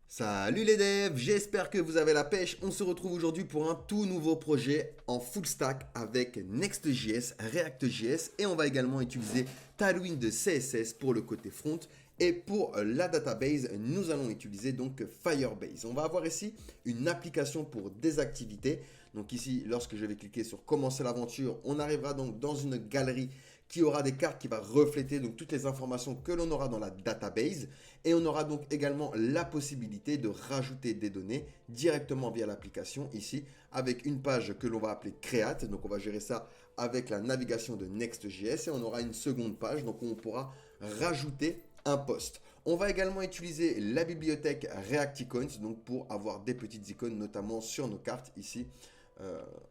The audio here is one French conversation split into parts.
Salut les devs, j'espère que vous avez la pêche. On se retrouve aujourd'hui pour un tout nouveau projet en full stack avec Next.js, React.js et on va également utiliser Tailwind de CSS pour le côté front. Et pour la database, nous allons utiliser donc Firebase. On va avoir ici une application pour des activités. Donc ici, lorsque je vais cliquer sur commencer l'aventure, on arrivera donc dans une galerie qui aura des cartes qui va refléter donc toutes les informations que l'on aura dans la database. Et on aura donc également la possibilité de rajouter des données directement via l'application ici avec une page que l'on va appeler Create. Donc on va gérer ça avec la navigation de Next.js et on aura une seconde page donc où on pourra rajouter un post. On va également utiliser la bibliothèque React Icons donc pour avoir des petites icônes notamment sur nos cartes ici.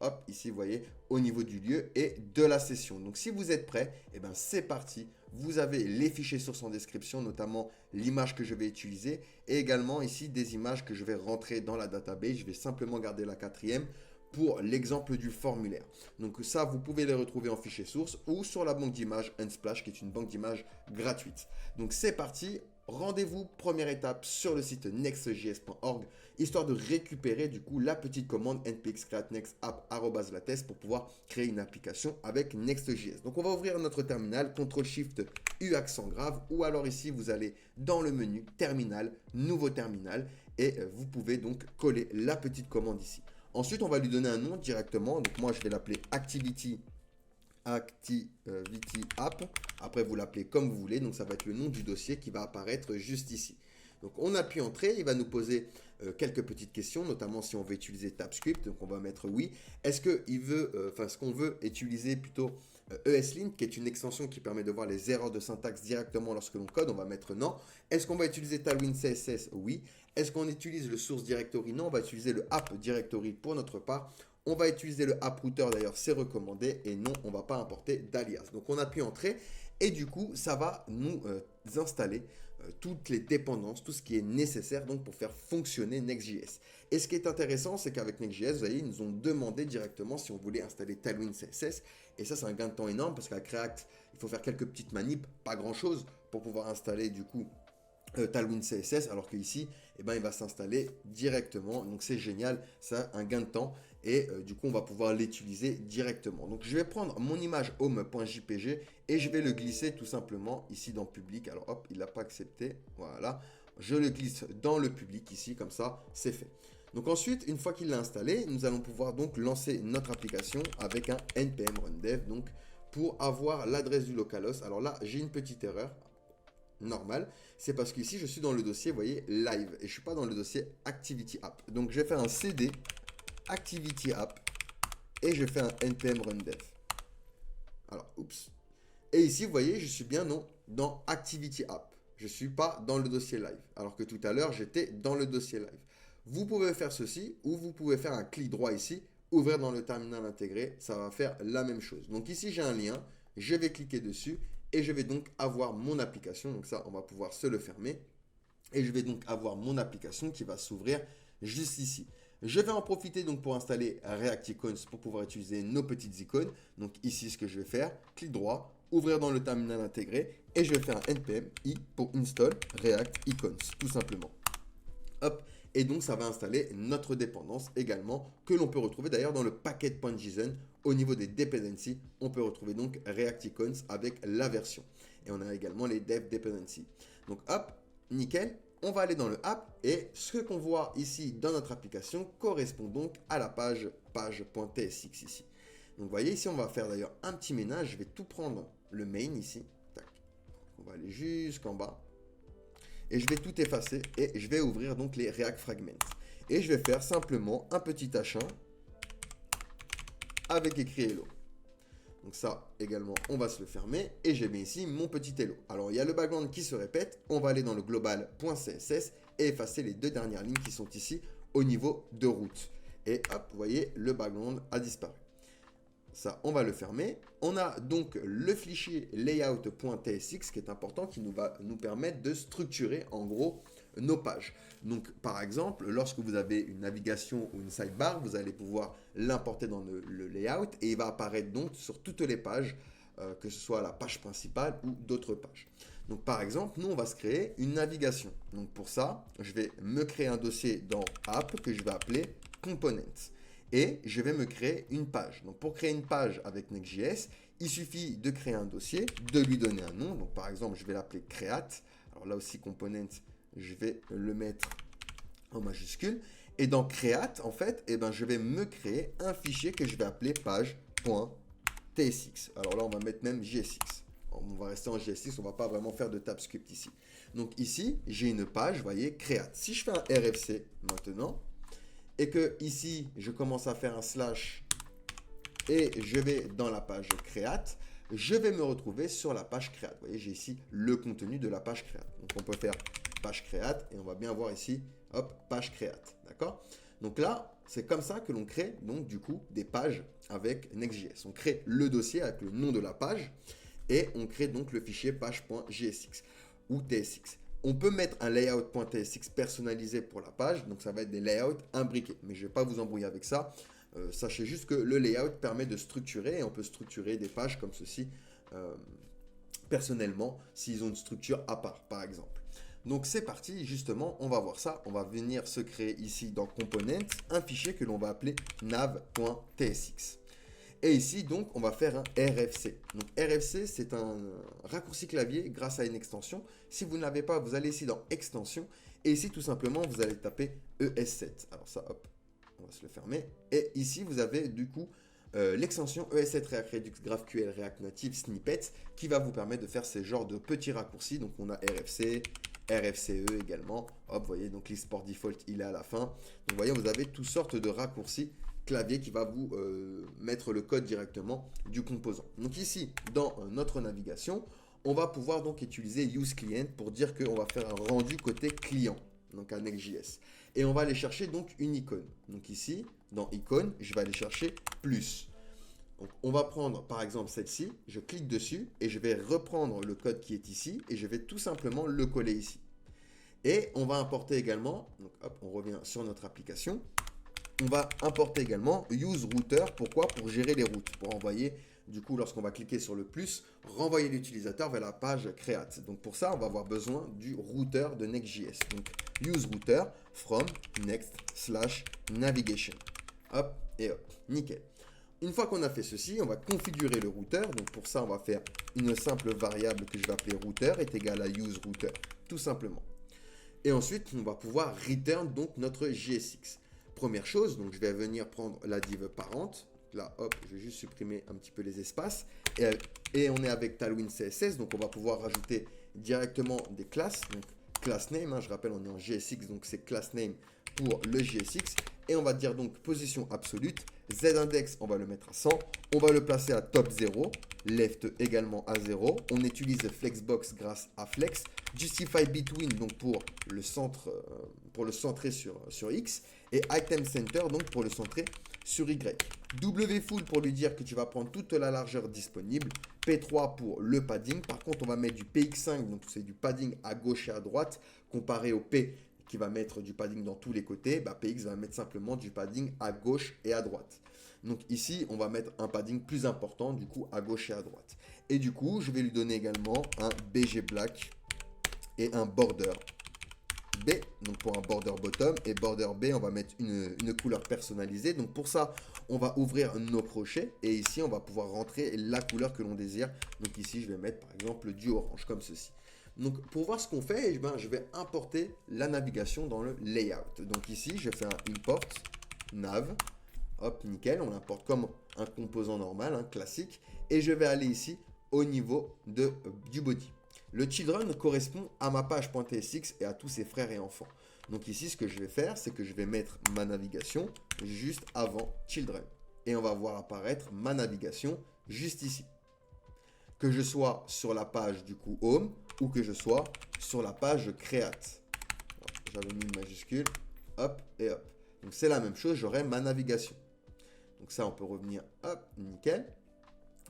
Hop, ici, vous voyez, au niveau du lieu et de la session. Donc, si vous êtes prêts, eh ben, c'est parti. Vous avez les fichiers sources en description, notamment l'image que je vais utiliser et également ici des images que je vais rentrer dans la database. Je vais simplement garder la quatrième pour l'exemple du formulaire. Donc ça, vous pouvez les retrouver en fichier source ou sur la banque d'images Unsplash, qui est une banque d'images gratuite. Donc c'est parti. Rendez-vous, première étape, sur le site nextjs.org, histoire de récupérer du coup la petite commande npx create next app @lattes pour pouvoir créer une application avec Next.js. Donc on va ouvrir notre terminal, CTRL SHIFT U accent grave, ou alors ici vous allez dans le menu terminal, nouveau terminal, et vous pouvez donc coller la petite commande ici. Ensuite, on va lui donner un nom directement. Donc moi, je vais l'appeler Activity App. Après, vous l'appelez comme vous voulez. Donc, ça va être le nom du dossier qui va apparaître juste ici. Donc, on appuie Entrée. Il va nous poser quelques petites questions, notamment si on veut utiliser TypeScript. Donc, on va mettre oui. Est-ce qu'on veut utiliser plutôt ESLint, qui est une extension qui permet de voir les erreurs de syntaxe directement lorsque l'on code? On va mettre non. Est-ce qu'on va utiliser Tailwind CSS? Oui. Est-ce qu'on utilise le source directory? Non. On va utiliser le app directory pour notre part. On va utiliser le app router, d'ailleurs c'est recommandé, et non, on ne va pas importer d'alias. Donc on appuie Entrée et du coup ça va nous installer toutes les dépendances, tout ce qui est nécessaire donc pour faire fonctionner Next.js. Et ce qui est intéressant, c'est qu'avec Next.js, vous voyez, ils nous ont demandé directement si on voulait installer Tailwind CSS, et ça c'est un gain de temps énorme parce qu'avec React, il faut faire quelques petites manips, pas grand chose, pour pouvoir installer du coup Tailwind CSS, alors qu'ici, eh ben, il va s'installer directement. Donc c'est génial, ça a un gain de temps et du coup on va pouvoir l'utiliser directement. Donc je vais prendre mon image home.jpg et je vais le glisser tout simplement ici dans public. Alors hop, il n'a pas accepté, voilà. Je le glisse dans le public ici, comme ça, c'est fait. Donc ensuite, une fois qu'il l'a installé, nous allons pouvoir donc lancer notre application avec un npm run dev, donc pour avoir l'adresse du localhost. Alors là, j'ai une petite erreur normal, c'est parce qu'ici je suis dans le dossier, vous voyez, live, et je suis pas dans le dossier activity app. Donc je vais faire un cd activity app et je fais un npm run dev. Alors, oups. Et ici, vous voyez, je suis bien non dans activity app. Je suis pas dans le dossier live, alors que tout à l'heure j'étais dans le dossier live. Vous pouvez faire ceci ou vous pouvez faire un clic droit ici, ouvrir dans le terminal intégré, ça va faire la même chose. Donc ici j'ai un lien, je vais cliquer dessus et je vais donc avoir mon application. Donc ça, on va pouvoir se le fermer. Et je vais donc avoir mon application qui va s'ouvrir juste ici. Je vais en profiter donc pour installer React Icons pour pouvoir utiliser nos petites icônes. Donc ici, ce que je vais faire, clic droit, ouvrir dans le terminal intégré et je vais faire un npm i pour install React Icons, tout simplement. Hop, et donc ça va installer notre dépendance également, que l'on peut retrouver d'ailleurs dans le packet.json. Au niveau des dependencies, on peut retrouver donc React Icons avec la version. Et on a également les dev dependencies. Donc hop, nickel, on va aller dans le app et ce qu'on voit ici dans notre application correspond donc à la page.tsx ici. Donc vous voyez ici, on va faire d'ailleurs un petit ménage. Je vais tout prendre le main ici. Tac. On va aller jusqu'en bas. Et je vais tout effacer et je vais ouvrir donc les React Fragments. Et je vais faire simplement un petit H1 avec écrit hello. Donc ça également, on va se le fermer et j'ai mis ici mon petit hello. Alors il y a le background qui se répète, on va aller dans le global.css et effacer les deux dernières lignes qui sont ici au niveau de route. Et hop, vous voyez, le background a disparu. Ça, on va le fermer. On a donc le fichier layout.tsx qui est important, qui va nous permettre de structurer en gros nos pages. Donc par exemple, lorsque vous avez une navigation ou une sidebar, vous allez pouvoir l'importer dans le layout et il va apparaître donc sur toutes les pages, que ce soit la page principale ou d'autres pages. Donc par exemple, nous on va se créer une navigation. Donc pour ça, je vais me créer un dossier dans App que je vais appeler Components. Et je vais me créer une page. Donc pour créer une page avec Next.js, il suffit de créer un dossier, de lui donner un nom. Donc par exemple, je vais l'appeler Create. Alors là aussi, Component, je vais le mettre en majuscule. Et dans Create, en fait, eh ben, je vais me créer un fichier que je vais appeler page.tsx. Alors là, on va mettre même JSX. On va rester en JSX, on ne va pas vraiment faire de TypeScript ici. Donc ici, j'ai une page, vous voyez, Create. Si je fais un RFC maintenant, et que ici, je commence à faire un slash et je vais dans la page Create, je vais me retrouver sur la page Create. Vous voyez, j'ai ici le contenu de la page Create. Donc on peut faire page Create et on va bien voir ici, hop, page Create. D'accord? Donc là, c'est comme ça que l'on crée donc du coup des pages avec Next.js. On crée le dossier avec le nom de la page et on crée donc le fichier page.jsx ou tsx. On peut mettre un layout.tsx personnalisé pour la page, donc ça va être des layouts imbriqués. Mais je ne vais pas vous embrouiller avec ça. Sachez juste que le layout permet de structurer et on peut structurer des pages comme ceci personnellement s'ils ont une structure à part, par exemple. Donc c'est parti, justement, on va voir ça. On va venir se créer ici dans Components un fichier que l'on va appeler nav.tsx. Et ici, donc, on va faire un RFC. Donc, RFC, c'est un raccourci clavier grâce à une extension. Si vous ne l'avez pas, vous allez ici dans Extension. Et ici, tout simplement, vous allez taper ES7. Alors ça, hop, on va se le fermer. Et ici, vous avez du coup l'extension ES7 React Redux GraphQL React Native Snippets qui va vous permettre de faire ces genres de petits raccourcis. Donc, on a RFC, RFCE également. Hop, vous voyez, donc l'export default, il est à la fin. Donc, vous voyez, vous avez toutes sortes de raccourcis clavier qui va vous mettre le code directement du composant. Donc ici, dans notre navigation, on va pouvoir donc utiliser useClient pour dire qu'on va faire un rendu côté client, donc à Next.js. Et on va aller chercher donc une icône. Donc ici, dans icône, je vais aller chercher plus. Donc on va prendre par exemple celle-ci, je clique dessus et je vais reprendre le code qui est ici et je vais tout simplement le coller ici. Et on va importer également, donc hop, on revient sur notre application. On va importer également useRouter. Pourquoi? Pour gérer les routes. Pour envoyer, du coup, lorsqu'on va cliquer sur le plus, renvoyer l'utilisateur vers la page Create. Donc pour ça, on va avoir besoin du routeur de Next.js. Donc useRouter from next/navigation. Hop et hop. Nickel. Une fois qu'on a fait ceci, on va configurer le routeur. Donc pour ça, on va faire une simple variable que je vais appeler router est égale à useRouter. Tout simplement. Et ensuite, on va pouvoir return donc notre JSX. Première chose, donc je vais venir prendre la div parent. Là, hop, je vais juste supprimer un petit peu les espaces. Et on est avec Tailwind CSS, donc on va pouvoir rajouter directement des classes. Donc class name, hein, je rappelle, on est en JSX, donc c'est class name pour le JSX. Et on va dire donc position absolue. Z-index, on va le mettre à 100. On va le placer à top 0. Left également à 0. On utilise Flexbox grâce à Flex. Justify between, donc pour le centre, pour le centrer sur X. Et Item Center, donc pour le centrer sur Y. W-full pour lui dire que tu vas prendre toute la largeur disponible. P3 pour le padding. Par contre, on va mettre du PX5, donc c'est du padding à gauche et à droite, comparé au P qui va mettre du padding dans tous les côtés. Bah, PX va mettre simplement du padding à gauche et à droite. Donc ici, on va mettre un padding plus important, du coup, à gauche et à droite. Et du coup, je vais lui donner également un BG Black et un border B, donc pour un border bottom, et border B, on va mettre une couleur personnalisée. Donc pour ça, on va ouvrir nos crochets et ici, on va pouvoir rentrer la couleur que l'on désire. Donc ici, je vais mettre par exemple du orange comme ceci. Donc pour voir ce qu'on fait, eh ben, je vais importer la navigation dans le layout. Donc ici, je fais un import nav. Hop, nickel, on l'importe comme un composant normal, hein, classique. Et je vais aller ici au niveau du body. Le children correspond à ma page.tsx et à tous ses frères et enfants. Donc ici, ce que je vais faire, c'est que je vais mettre ma navigation juste avant children. Et on va voir apparaître ma navigation juste ici. Que je sois sur la page du coup home ou que je sois sur la page create. J'avais mis une majuscule, hop et hop. Donc c'est la même chose, j'aurai ma navigation. Donc ça, on peut revenir, hop, nickel.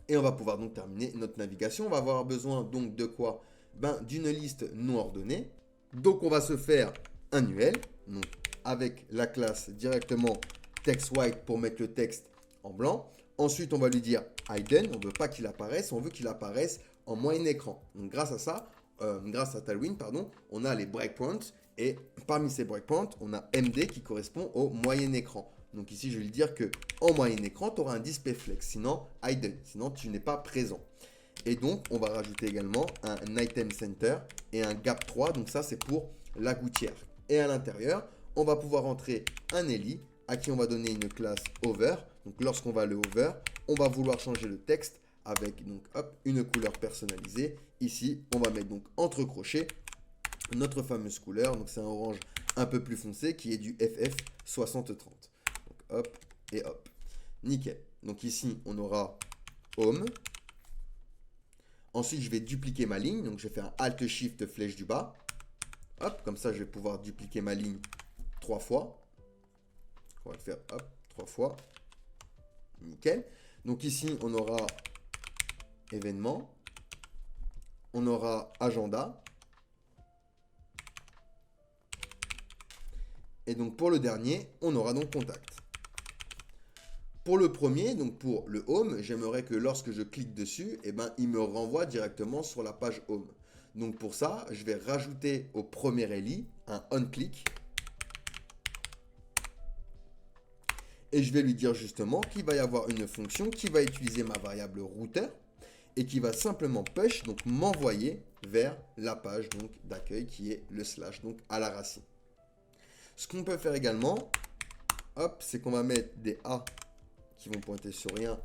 Et on va pouvoir donc terminer notre navigation. On va avoir besoin donc de quoi? D'une liste non ordonnée. Donc on va se faire un UL, donc avec la classe directement text white pour mettre le texte en blanc. Ensuite, on va lui dire hidden, on ne veut pas qu'il apparaisse, on veut qu'il apparaisse en moyen écran. Donc grâce à ça, grâce à Tailwind, pardon, on a les breakpoints. Et parmi ces breakpoints, on a MD qui correspond au moyen écran. Donc ici, je vais lui dire que en moyen écran, tu auras un display flex, sinon hidden, sinon tu n'es pas présent. Et donc, on va rajouter également un item center et un gap 3. Donc ça, c'est pour la gouttière. Et à l'intérieur, on va pouvoir entrer un Eli à qui on va donner une classe over. Donc lorsqu'on va le over, on va vouloir changer le texte avec donc, hop, une couleur personnalisée. Ici, on va mettre donc entre crochets notre fameuse couleur. Donc c'est un orange un peu plus foncé qui est du FF6030. Donc hop et hop. Nickel. Donc ici, on aura home. Ensuite, je vais dupliquer ma ligne. Donc je vais faire un Alt Shift flèche du bas. Hop, comme ça, je vais pouvoir dupliquer ma ligne 3 fois. On va le faire, hop, 3 fois. Nickel. Donc ici, on aura événement. On aura agenda. Et donc pour le dernier, on aura donc contact. Pour le premier, donc pour le home, j'aimerais que lorsque je clique dessus, eh ben, il me renvoie directement sur la page home. Donc pour ça, je vais rajouter au premier Eli un onClick. Et je vais lui dire justement qu'il va y avoir une fonction qui va utiliser ma variable router et qui va simplement push, donc m'envoyer vers la page d'accueil qui est le slash, donc à la racine. Ce qu'on peut faire également, hop, c'est qu'on va mettre des A qui vont pointer sur rien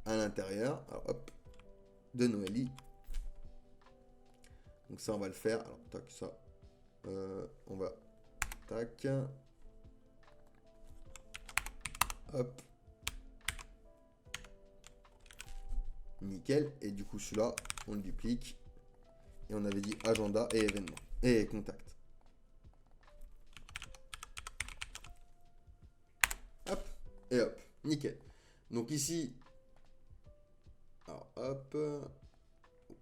à l'intérieur. Alors hop, de Noélie. Donc ça, on va le faire. Alors tac, ça, on va tac. Hop. Nickel. Et du coup, celui-là, on le duplique. Et on avait dit agenda et événement. Et contact. Hop. Et hop. Nickel. Donc ici, alors hop,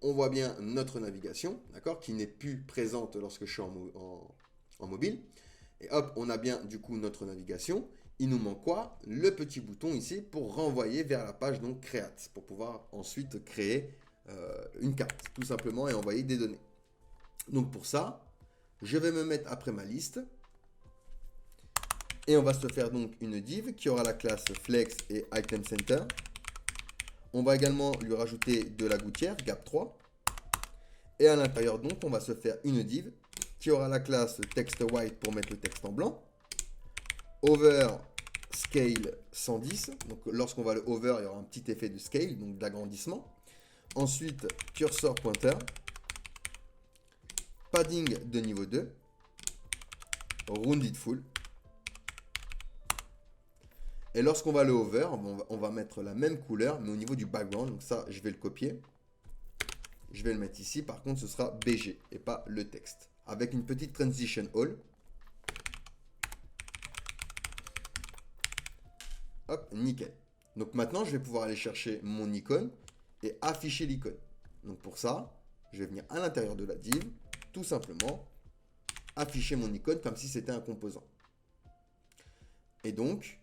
on voit bien notre navigation, d'accord, qui n'est plus présente lorsque je suis en mobile. Et hop, on a bien du coup notre navigation. Il nous manque quoi? Le petit bouton ici pour renvoyer vers la page donc Create, pour pouvoir ensuite créer une carte, tout simplement, et envoyer des données. Donc pour ça, je vais me mettre après ma liste. Et on va se faire donc une div qui aura la classe flex et item center. On va également lui rajouter de la gouttière, gap 3. Et à l'intérieur donc, on va se faire une div qui aura la classe text white pour mettre le texte en blanc. Over scale 110. Donc lorsqu'on va le over, il y aura un petit effet de scale, donc d'agrandissement. Ensuite, cursor pointer. Padding de niveau 2. Rounded full. Et lorsqu'on va le over, on va mettre la même couleur, mais au niveau du background. Donc ça, je vais le copier. Je vais le mettre ici. Par contre, ce sera BG et pas le texte. Avec une petite transition all. Hop, nickel. Donc maintenant, je vais pouvoir aller chercher mon icône et afficher l'icône. Donc pour ça, je vais venir à l'intérieur de la div, tout simplement, afficher mon icône comme si c'était un composant. Et donc,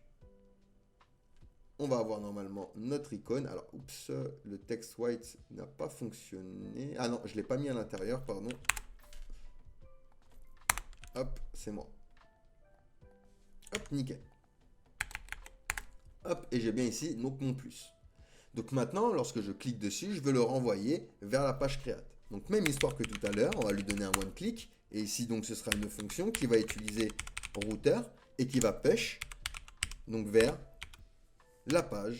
on va avoir normalement notre icône. Alors, oups, le text white n'a pas fonctionné. Ah non, je ne l'ai pas mis à l'intérieur, pardon. Hop, c'est moi. Hop, nickel. Hop, et j'ai bien ici donc mon plus. Donc maintenant, lorsque je clique dessus, je veux le renvoyer vers la page Create. Donc même histoire que tout à l'heure, on va lui donner un one click. Et ici, donc, ce sera une fonction qui va utiliser router et qui va push donc vers la page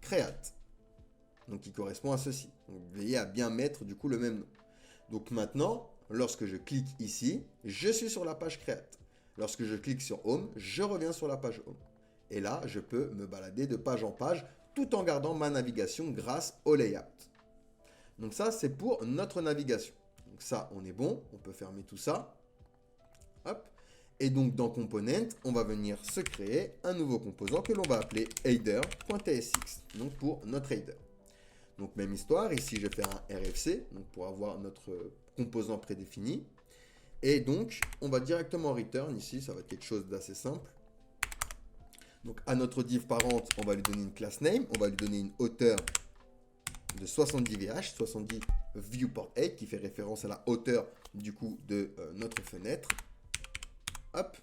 Create. Donc qui correspond à ceci. Donc, veillez à bien mettre du coup le même nom. Donc maintenant, lorsque je clique ici, je suis sur la page Create. Lorsque je clique sur Home, je reviens sur la page Home. Et là, je peux me balader de page en page tout en gardant ma navigation grâce au layout. Donc ça, c'est pour notre navigation. Donc ça, on est bon. On peut fermer tout ça. Hop. Et donc dans Component, on va venir se créer un nouveau composant que l'on va appeler header.tsx. Donc pour notre header. Donc même histoire, ici je vais faire un RFC donc pour avoir notre composant prédéfini. Et donc on va directement return ici, ça va être quelque chose d'assez simple. Donc à notre div parente, on va lui donner une class name, on va lui donner une hauteur de 70 VH, 70 viewport 8 qui fait référence à la hauteur du coup de notre fenêtre. Hop.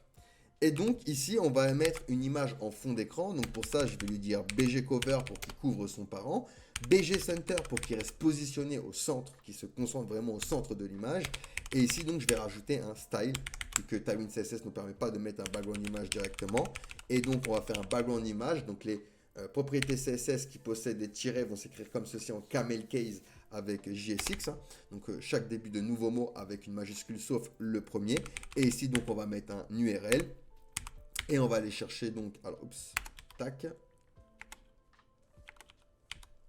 Et donc ici, on va mettre une image en fond d'écran. Donc pour ça, je vais lui dire BG Cover pour qu'il couvre son parent. BG Center pour qu'il reste positionné au centre, qu'il se concentre vraiment au centre de l'image. Et ici, donc, je vais rajouter un style, vu que Tailwind CSS ne permet pas de mettre un background image directement. Et donc, on va faire un background image. Donc les propriétés CSS qui possèdent des tirets vont s'écrire comme ceci en camel case avec JSX. Hein. Donc chaque début de nouveau mot avec une majuscule sauf le premier. Et ici, donc, on va mettre un URL. Et on va aller chercher donc, alors, oups, tac.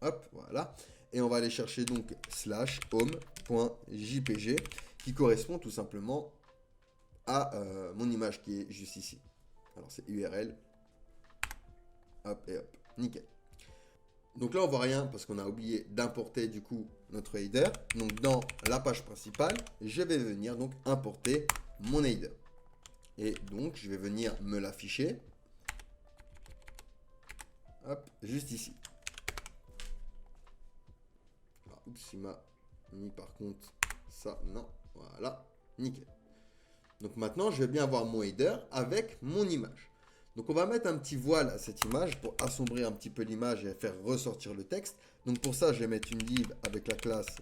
Hop, voilà. Et on va aller chercher donc /home.jpg qui correspond tout simplement à mon image qui est juste ici. Alors c'est URL. Hop et hop, nickel. Donc là on voit rien parce qu'on a oublié d'importer du coup notre header. Donc dans la page principale, je vais venir donc importer mon header. Et donc, je vais venir me l'afficher. Hop, juste ici. Alors, oups, il m'a mis par contre ça. Non, voilà, nickel. Donc maintenant, je vais bien avoir mon header avec mon image. Donc on va mettre un petit voile à cette image pour assombrir un petit peu l'image et faire ressortir le texte. Donc pour ça, je vais mettre une div avec la classe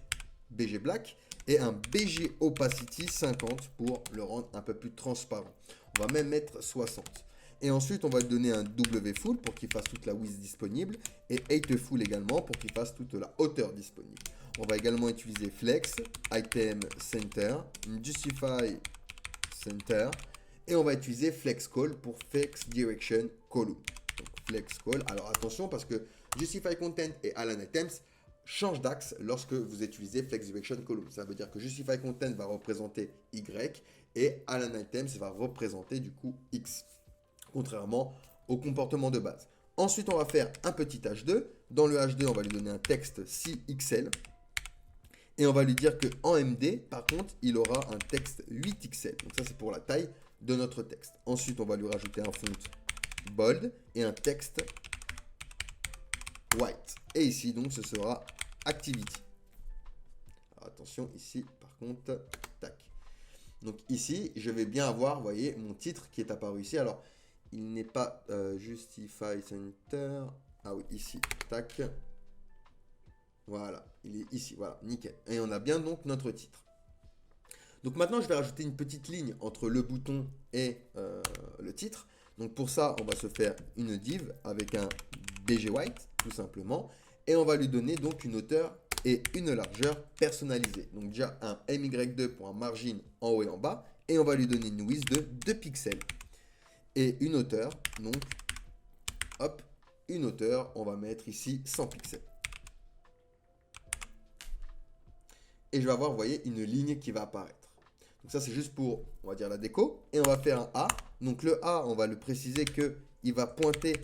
BG Black et un BG Opacity 50 pour le rendre un peu plus transparent. On va même mettre 60. Et ensuite, on va lui donner un WFull pour qu'il fasse toute la width disponible et HeightFull également pour qu'il fasse toute la hauteur disponible. On va également utiliser Flex, Item Center, Justify Center et on va utiliser Flex Call pour Flex Direction Column. Donc Flex Call. Alors attention parce que Justify Content et Align Items change d'axe lorsque vous utilisez Flex Direction Column. Ça veut dire que Justify Content va représenter Y et Align Items va représenter du coup X, contrairement au comportement de base. Ensuite, on va faire un petit H2. Dans le H2, on va lui donner un texte 6XL. Et on va lui dire qu'en MD, par contre, il aura un texte 8XL. Donc ça, c'est pour la taille de notre texte. Ensuite, on va lui rajouter un font bold et un texte white. Et ici, donc, ce sera activity. Alors, attention, ici, par contre, tac. Donc ici, je vais bien avoir, vous voyez, mon titre qui est apparu ici. Alors, il n'est pas Justify Center. Ah oui, ici, tac. Voilà, il est ici, voilà, nickel. Et on a bien donc notre titre. Donc maintenant, je vais rajouter une petite ligne entre le bouton et le titre. Donc pour ça, on va se faire une div avec un BG White, tout simplement. Et on va lui donner donc une hauteur et une largeur personnalisée. Donc déjà un MY2 pour un margin en haut et en bas. Et on va lui donner une width de 2 pixels. Et une hauteur, donc, hop, une hauteur, on va mettre ici 100 pixels. Et je vais avoir, vous voyez, une ligne qui va apparaître. Donc ça, c'est juste pour, on va dire, la déco. Et on va faire un A. Donc le A, on va le préciser qu'il va pointer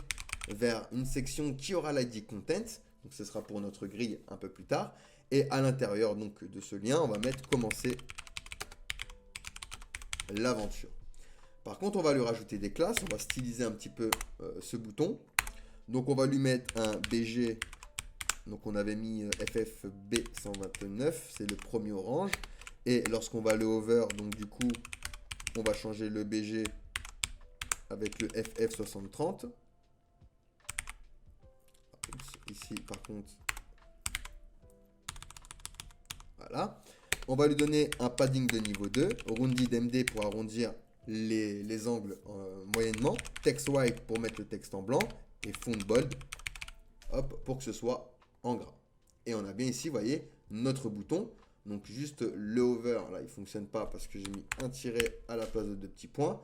vers une section qui aura l'ID Content. Donc ce sera pour notre grille un peu plus tard. Et à l'intérieur donc de ce lien, on va mettre commencer l'aventure. Par contre, on va lui rajouter des classes. On va styliser un petit peu ce bouton. Donc on va lui mettre un BG. Donc on avait mis FFB129, c'est le premier orange. Et lorsqu'on va le hover, donc du coup, on va changer le BG avec le FF6030. Ici, par contre, voilà. On va lui donner un padding de niveau 2, rounded MD pour arrondir les angles moyennement, text white pour mettre le texte en blanc et font bold, hop, pour que ce soit en gras. Et on a bien ici, vous voyez, notre bouton. Donc juste le hover, là, il ne fonctionne pas parce que j'ai mis un tiret à la place de 2 petits points.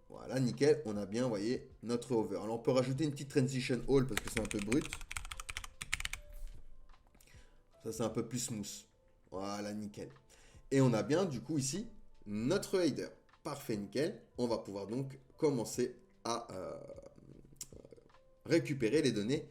Voilà, nickel, on a bien, vous voyez, notre hover. Alors on peut rajouter une petite transition all parce que c'est un peu brut. Ça, c'est un peu plus smooth. Voilà, nickel. Et on a bien, du coup, ici, notre header. Parfait, nickel. On va pouvoir donc commencer à récupérer les données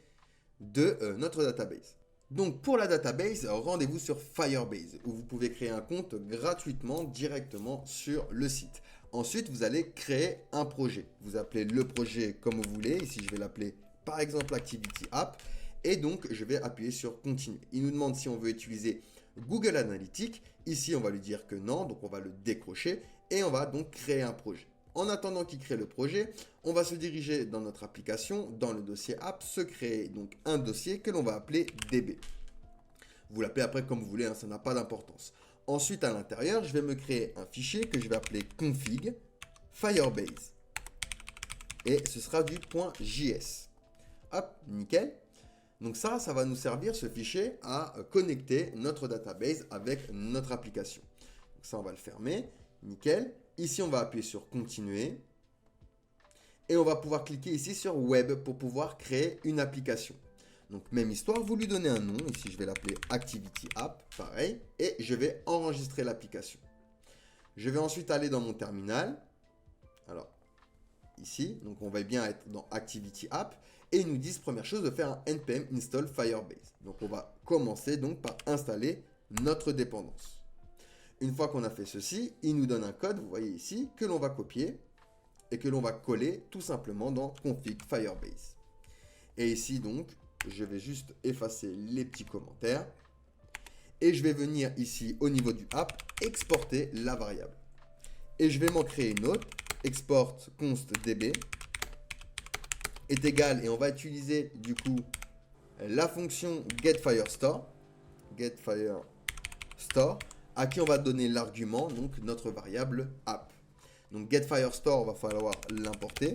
de notre database. Donc pour la database, rendez-vous sur Firebase où vous pouvez créer un compte gratuitement directement sur le site. Ensuite, vous allez créer un projet. Vous appelez le projet comme vous voulez. Ici, je vais l'appeler par exemple Activity App. Et donc, je vais appuyer sur Continuer. Il nous demande si on veut utiliser Google Analytics. Ici, on va lui dire que non, donc on va le décrocher et on va donc créer un projet. En attendant qu'il crée le projet, on va se diriger dans notre application, dans le dossier app, se créer donc un dossier que l'on va appeler DB. Vous l'appelez après comme vous voulez, hein, ça n'a pas d'importance. Ensuite, à l'intérieur, je vais me créer un fichier que je vais appeler config Firebase. Et ce sera du .js. Hop, nickel. Donc ça va nous servir, ce fichier, à connecter notre database avec notre application. Donc ça, on va le fermer. Nickel. Ici, on va appuyer sur continuer. Et on va pouvoir cliquer ici sur web pour pouvoir créer une application. Donc même histoire, vous lui donnez un nom. Ici, je vais l'appeler Activity App, pareil. Et je vais enregistrer l'application. Je vais ensuite aller dans mon terminal. Alors, ici, donc on va bien être dans Activity App. Et ils nous disent, première chose, de faire un npm install Firebase. Donc on va commencer donc par installer notre dépendance. Une fois qu'on a fait ceci, il nous donne un code, vous voyez ici, que l'on va copier et que l'on va coller tout simplement dans config Firebase. Et ici donc, je vais juste effacer les petits commentaires et je vais venir ici au niveau du app exporter la variable. Et je vais m'en créer une autre, export const db est égal, et on va utiliser du coup la fonction getFirestore, à qui on va donner l'argument, donc notre variable app. Donc getFirestore, va falloir l'importer.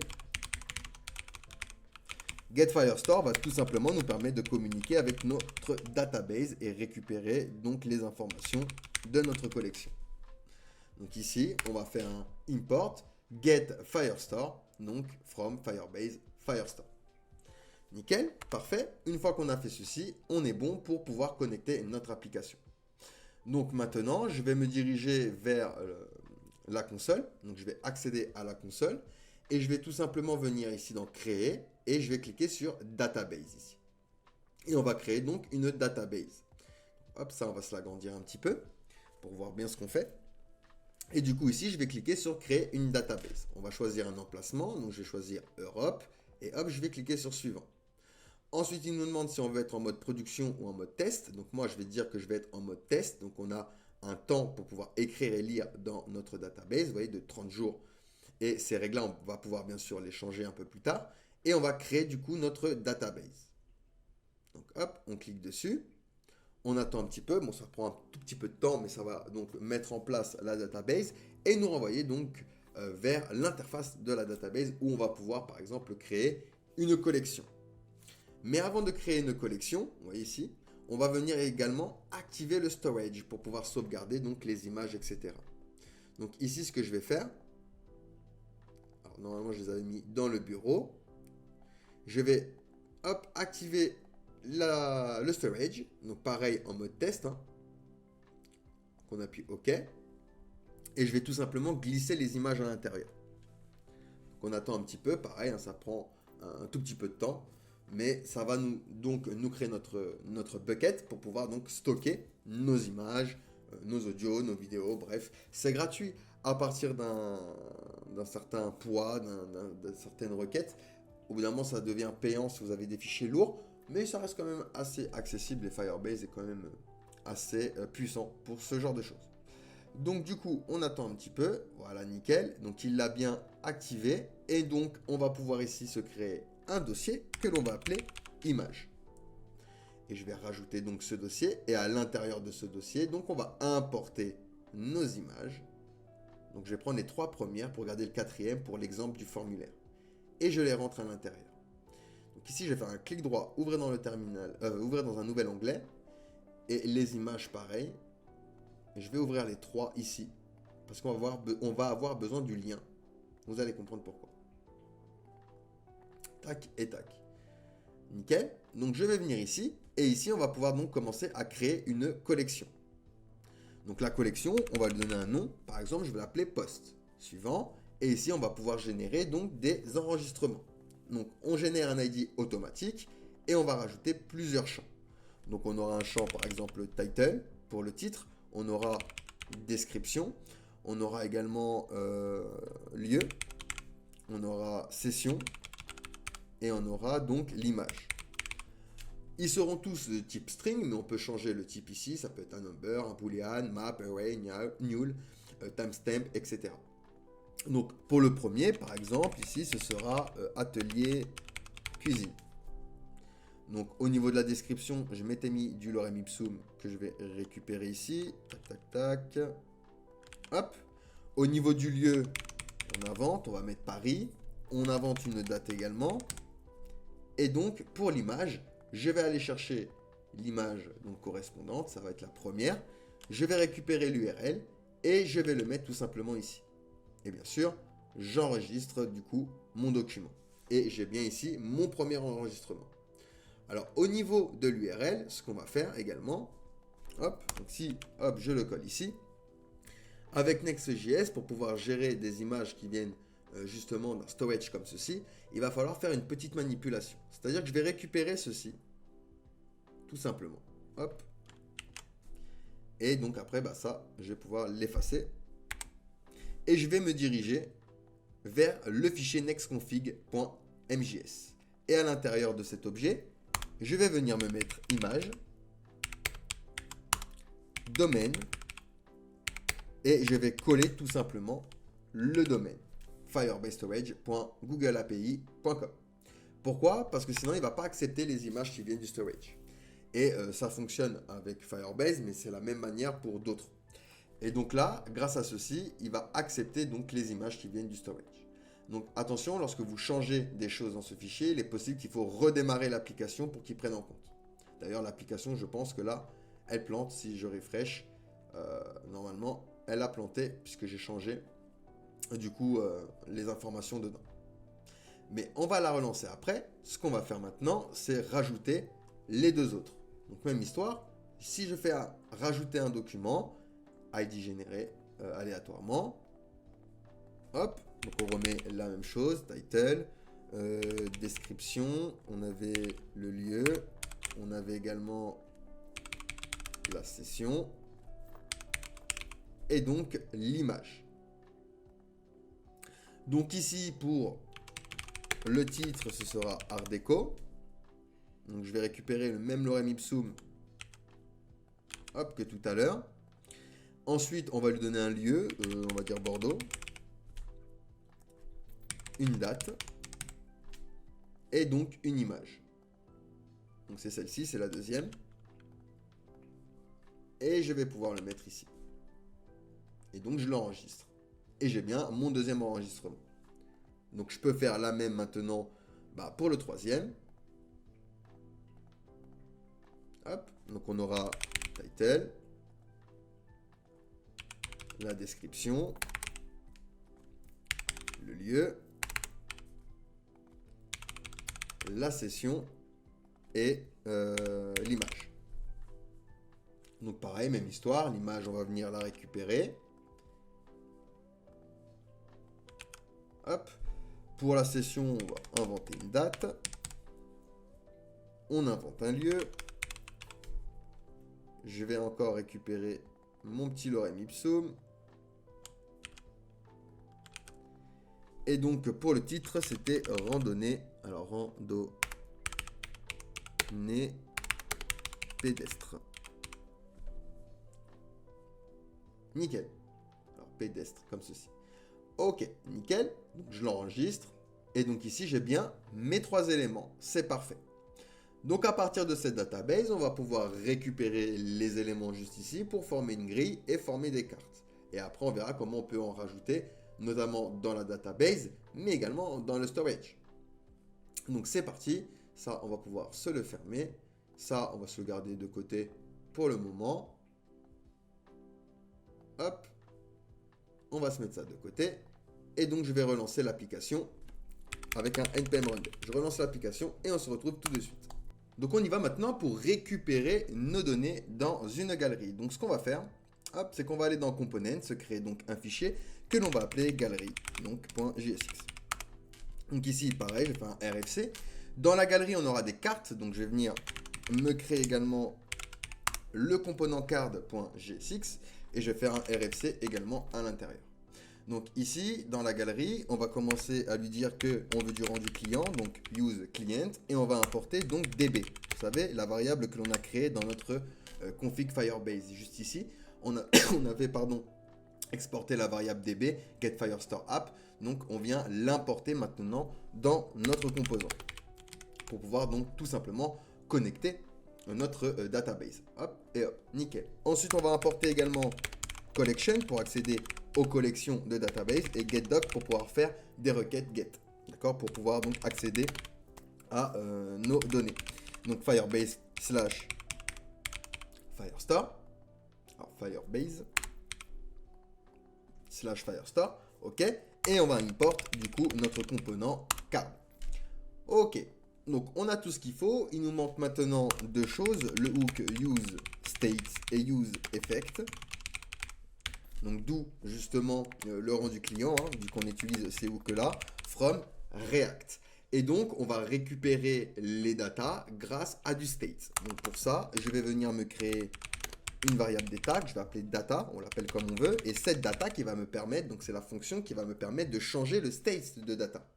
GetFirestore va tout simplement nous permettre de communiquer avec notre database et récupérer donc les informations de notre collection. Donc ici, on va faire un import getFirestore, donc from Firebase Firestore. Nickel, parfait. Une fois qu'on a fait ceci, on est bon pour pouvoir connecter notre application. Donc maintenant, je vais me diriger vers la console. Donc je vais accéder à la console et je vais tout simplement venir ici dans créer et je vais cliquer sur database ici. Et on va créer donc une database. Hop, ça on va se l'agrandir un petit peu pour voir bien ce qu'on fait. Et du coup ici, je vais cliquer sur créer une database. On va choisir un emplacement, donc je vais choisir Europe et hop, je vais cliquer sur suivant. Ensuite, il nous demande si on veut être en mode production ou en mode test. Donc moi, je vais dire que je vais être en mode test. Donc on a un temps pour pouvoir écrire et lire dans notre database, vous voyez, de 30 jours. Et ces règles-là, on va pouvoir bien sûr les changer un peu plus tard. Et on va créer du coup notre database. Donc hop, on clique dessus. On attend un petit peu. Bon, ça prend un tout petit peu de temps, mais ça va donc mettre en place la database et nous renvoyer donc vers l'interface de la database où on va pouvoir par exemple créer une collection. Mais avant de créer une collection, vous voyez ici, on va venir également activer le storage pour pouvoir sauvegarder donc les images, etc. Donc ici, ce que je vais faire, alors normalement je les avais mis dans le bureau, je vais hop, activer le storage, donc pareil en mode test, hein. On appuie OK, et je vais tout simplement glisser les images à l'intérieur. On attend un petit peu, pareil, hein, ça prend un tout petit peu de temps. Mais ça va nous créer notre bucket pour pouvoir donc stocker nos images, nos audios, nos vidéos, bref. C'est gratuit à partir d'un certain poids, d'une certaine requête. Au bout d'un moment, ça devient payant si vous avez des fichiers lourds, mais ça reste quand même assez accessible et Firebase est quand même assez puissant pour ce genre de choses. Donc du coup, on attend un petit peu, voilà, nickel. Donc il l'a bien activé et donc on va pouvoir ici se créer un dossier que l'on va appeler image. Et je vais rajouter donc ce dossier et à l'intérieur de ce dossier, donc on va importer nos images. Donc je vais prendre les 3 premières pour garder le 4e pour l'exemple du formulaire. Et je les rentre à l'intérieur. Donc ici, je vais faire un clic droit, ouvrir dans le terminal, ouvrir dans un nouvel onglet et les images pareil. Et je vais ouvrir les 3 ici parce qu'on va avoir besoin du lien. Vous allez comprendre pourquoi. Tac et tac. Nickel. Donc je vais venir ici. Et ici, on va pouvoir donc commencer à créer une collection. Donc la collection, on va lui donner un nom. Par exemple, je vais l'appeler post. Suivant. Et ici, on va pouvoir générer donc des enregistrements. Donc on génère un ID automatique. Et on va rajouter plusieurs champs. Donc on aura un champ, par exemple, title pour le titre. On aura description. On aura également lieu. On aura session. Et on aura donc l'image. Ils seront tous de type string, mais on peut changer le type ici. Ça peut être un number, un boolean, map, array, null, timestamp, etc. Donc pour le premier, par exemple, ici, ce sera atelier cuisine. Donc au niveau de la description, je m'étais mis du lorem ipsum que je vais récupérer ici. Tac, tac, tac. Hop. Au niveau du lieu, on invente, on va mettre Paris. On invente une date également. Et donc pour l'image, je vais aller chercher l'image donc correspondante, ça va être la première. Je vais récupérer l'URL et je vais le mettre tout simplement ici. Et bien sûr, j'enregistre du coup mon document. Et j'ai bien ici mon premier enregistrement. Alors au niveau de l'URL, ce qu'on va faire également, hop, donc si hop, je le colle ici, avec Next.js, pour pouvoir gérer des images qui viennent justement d'un storage comme ceci, il va falloir faire une petite manipulation. C'est-à-dire que je vais récupérer ceci, tout simplement. Hop. Et donc après, bah ça, je vais pouvoir l'effacer. Et je vais me diriger vers le fichier nextconfig.mjs. Et à l'intérieur de cet objet, je vais venir me mettre image, domaine, et je vais coller tout simplement le domaine firebaseStorage.googleapi.com. Pourquoi? Parce que sinon il ne va pas accepter les images qui viennent du storage. Et ça fonctionne avec Firebase, mais c'est la même manière pour d'autres. Et donc là, grâce à ceci, il va accepter donc les images qui viennent du storage. Donc attention, lorsque vous changez des choses dans ce fichier, il est possible qu'il faut redémarrer l'application pour qu'il prenne en compte. D'ailleurs, l'application, je pense que là, elle plante. Si je refresh, normalement, elle a planté puisque j'ai changé du coup les informations dedans. Mais on va la relancer après. Ce qu'on va faire maintenant, c'est rajouter les deux autres. Donc même histoire, si je fais rajouter un document, ID généré aléatoirement, hop, donc on remet la même chose, title, description, on avait le lieu, on avait également la session, et donc l'image. Donc ici pour le titre, ce sera Art Déco. Donc je vais récupérer le même lorem ipsum hop, que tout à l'heure. Ensuite, on va lui donner un lieu, on va dire Bordeaux. Une date. Et donc une image. Donc c'est celle-ci, c'est la deuxième. Et je vais pouvoir le mettre ici. Et donc je l'enregistre. Et j'ai bien mon deuxième enregistrement. Donc je peux faire la même maintenant pour le troisième. Hop, donc on aura title, la description, le lieu, la session et l'image. Donc pareil, même histoire, l'image on va venir la récupérer. Hop, pour la session on va inventer une date, on invente un lieu. Je vais encore récupérer mon petit lorem ipsum. Et donc pour le titre, c'était randonnée. Alors randonnée pédestre. Nickel. Alors pédestre comme ceci. Ok, nickel. Donc je l'enregistre. Et donc ici, j'ai bien mes trois éléments. C'est parfait. Donc à partir de cette database, on va pouvoir récupérer les éléments juste ici pour former une grille et former des cartes. Et après, on verra comment on peut en rajouter, notamment dans la database, mais également dans le storage. Donc c'est parti. Ça, on va pouvoir se le fermer. Ça, on va se le garder de côté pour le moment. Hop. On va se mettre ça de côté. Et donc, je vais relancer l'application avec un npm run. Je relance l'application et on se retrouve tout de suite. Donc on y va maintenant pour récupérer nos données dans une galerie. Donc ce qu'on va faire, c'est qu'on va aller dans Components, se créer donc un fichier que l'on va appeler galerie, donc .jsx. Donc ici, pareil, je fais un RFC. Dans la galerie, on aura des cartes, donc je vais venir me créer également le component card.jsx et je vais faire un RFC également à l'intérieur. Donc ici, dans la galerie, on va commencer à lui dire qu'on veut du rendu client, donc use client, et on va importer donc db. Vous savez, la variable que l'on a créée dans notre config Firebase. Juste ici, on avait exporté la variable db getFireStarApp, donc on vient l'importer maintenant dans notre composant pour pouvoir donc tout simplement connecter notre database. Hop et hop, nickel. Ensuite, on va importer également collection pour accéder aux collections de database et getDoc pour pouvoir faire des requêtes get. D'accord, pour pouvoir donc accéder à nos données. Donc Firebase slash Firestar. Alors Firebase slash Firestar. Ok. Et on va import du coup notre component card. Ok. Donc on a tout ce qu'il faut. Il nous manque maintenant deux choses. Le hook use state et use effect. Donc d'où justement le rendu client, hein, vu qu'on utilise ces hooks là, from React. Et donc on va récupérer les datas grâce à du state. Donc pour ça, je vais venir me créer une variable d'état que je vais appeler data, on l'appelle comme on veut, et cette data qui va me permettre, donc c'est la fonction qui va me permettre de changer le state de data.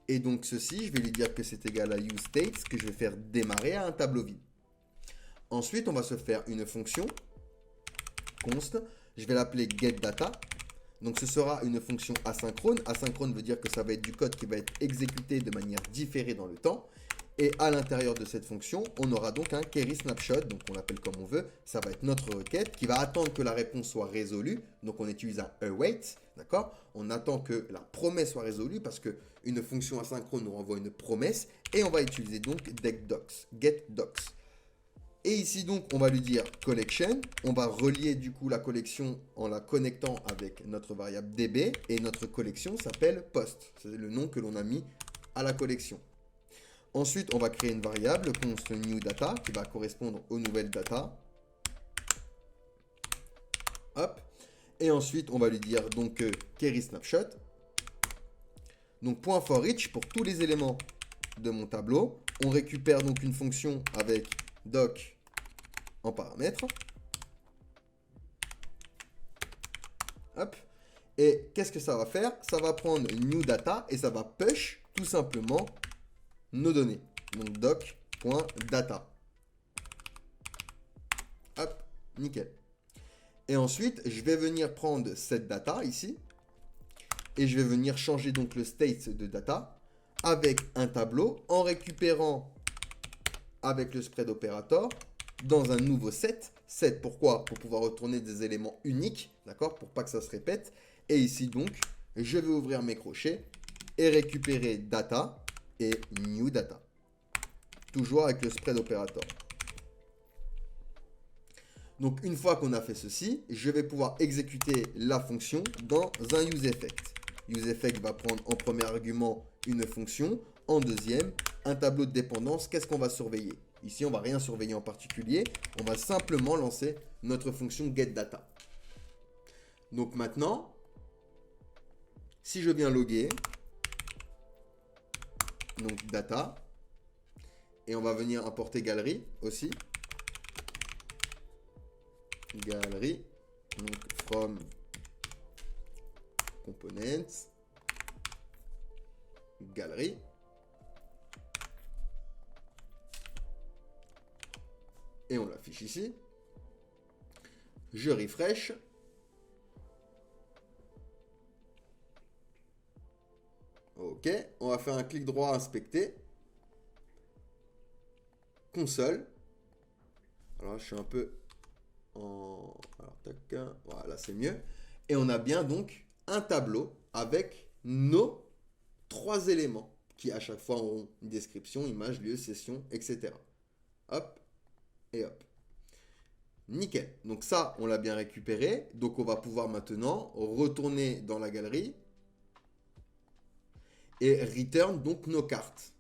Et donc ceci, je vais lui dire que c'est égal à useState, que je vais faire démarrer à un tableau vide. Ensuite, on va se faire une fonction const, je vais l'appeler getData. Donc ce sera une fonction asynchrone. Asynchrone veut dire que ça va être du code qui va être exécuté de manière différée dans le temps. Et à l'intérieur de cette fonction, on aura donc un query snapshot, donc on l'appelle comme on veut. Ça va être notre requête qui va attendre que la réponse soit résolue. Donc on utilise un await, d'accord? On attend que la promesse soit résolue parce qu'une fonction asynchrone nous renvoie une promesse. Et on va utiliser donc getDocs. Et ici donc, on va lui dire collection. On va relier du coup la collection en la connectant avec notre variable db. Et notre collection s'appelle post. C'est le nom que l'on a mis à la collection. Ensuite, on va créer une variable const new data qui va correspondre aux nouvelles data. Hop. Et ensuite, on va lui dire donc query snapshot. Donc point for each pour tous les éléments de mon tableau. On récupère donc une fonction avec doc en paramètres. Hop. Et qu'est-ce que ça va faire? Ça va prendre new data et ça va push tout simplement nos données. Donc doc.data. Hop, nickel. Et ensuite, je vais venir prendre cette data ici. Et je vais venir changer donc le state de data avec un tableau en récupérant avec le spread operator dans un nouveau set. Set pourquoi? Pour pouvoir retourner des éléments uniques, d'accord? Pour pas que ça se répète. Et ici donc, je vais ouvrir mes crochets et récupérer data et new data. Toujours avec le spread operator. Donc une fois qu'on a fait ceci, je vais pouvoir exécuter la fonction dans un useEffect. UseEffect va prendre en premier argument une fonction, en deuxième un tableau de dépendance. Qu'est-ce qu'on va surveiller? Ici on va rien surveiller en particulier, on va simplement lancer notre fonction getData. Donc maintenant, si je viens loguer, donc data, et on va venir importer galerie aussi. Galerie, donc from components, galerie. Et on l'affiche ici. Je refresh. Ok, on va faire un clic droit inspecter. Console. Alors je suis un peu en... Alors tac, voilà, c'est mieux. Et on a bien donc un tableau avec nos 3 éléments qui à chaque fois auront une description, image, lieu, session, etc. Hop et hop. Nickel. Donc ça, on l'a bien récupéré. Donc on va pouvoir maintenant retourner dans la galerie et return donc nos cartes.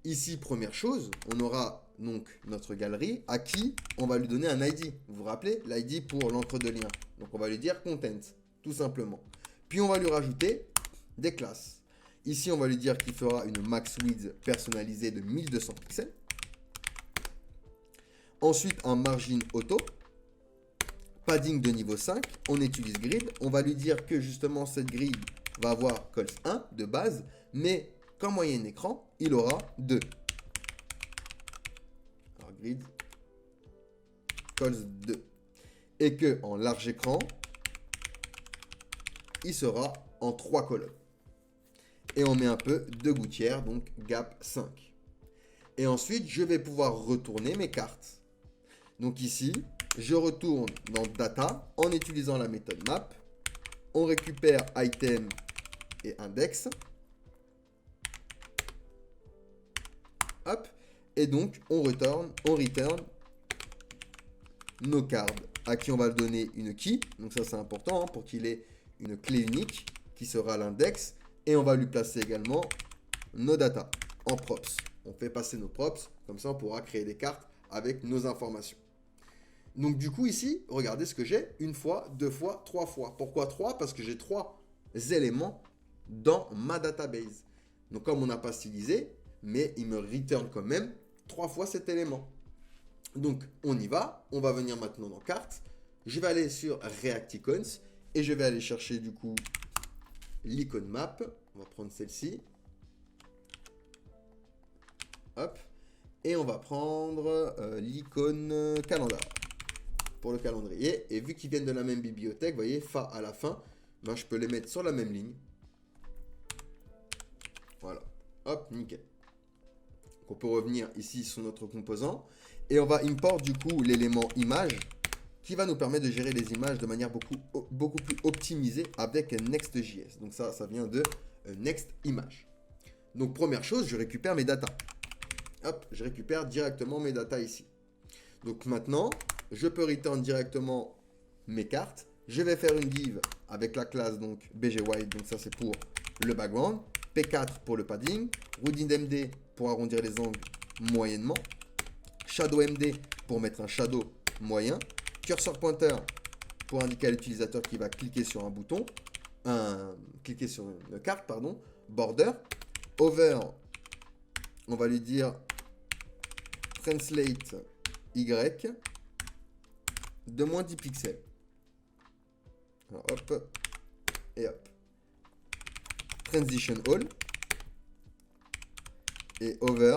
Ici, première chose, on aura donc notre galerie à qui on va lui donner un ID. Vous vous rappelez? L'ID pour l'encre de lien. Donc on va lui dire content, tout simplement. Puis on va lui rajouter des classes. Ici, on va lui dire qu'il fera une max width personnalisée de 1200 pixels. Ensuite, un margin auto. padding de niveau 5, on utilise grid. On va lui dire que justement cette grid va avoir cols 1 de base, mais qu'en moyenne écran, il aura 2. Alors grid cols 2. Et que en large écran, il sera en 3 colonnes. Et on met un peu de gouttière, donc gap 5. Et ensuite, je vais pouvoir retourner mes cartes. Donc ici, je retourne dans Data en utilisant la méthode Map. On récupère Item et Index. Hop. Et donc, on return nos cards à qui on va donner une key. Donc ça, c'est important pour qu'il ait une clé unique qui sera l'index. Et on va lui placer également nos data en props. On fait passer nos props. Comme ça, on pourra créer des cartes avec nos informations. Donc du coup ici, regardez ce que j'ai. Une fois, deux fois, trois fois. Pourquoi 3? Parce que j'ai 3 éléments dans ma database. Donc comme on n'a pas stylisé, mais il me return quand même 3 fois cet élément. Donc on y va. On va venir maintenant dans cartes. Je vais aller sur React Icons et je vais aller chercher du coup l'icône map. On va prendre celle-ci. Hop. Et on va prendre l'icône calendar pour le calendrier. Et vu qu'ils viennent de la même bibliothèque, vous voyez, fa à la fin, ben, je peux les mettre sur la même ligne. Voilà. Hop, nickel. Donc, on peut revenir ici sur notre composant. Et on va import du coup l'élément image qui va nous permettre de gérer les images de manière beaucoup plus optimisée avec Next.js. Donc ça vient de Next Image. Donc première chose, je récupère mes datas. Hop, je récupère directement mes datas ici. Donc maintenant, je peux return directement mes cartes. Je vais faire une div avec la classe donc bgwhite, donc ça c'est pour le background. P4 pour le padding. RootedMD pour arrondir les angles moyennement. ShadowMD pour mettre un shadow moyen. Cursor pointer pour indiquer à l'utilisateur qui va cliquer sur un bouton. Cliquer sur une carte, pardon. Border. Over, on va lui dire translate Y de moins 10 pixels. Alors, hop, et hop. Transition all. Et over,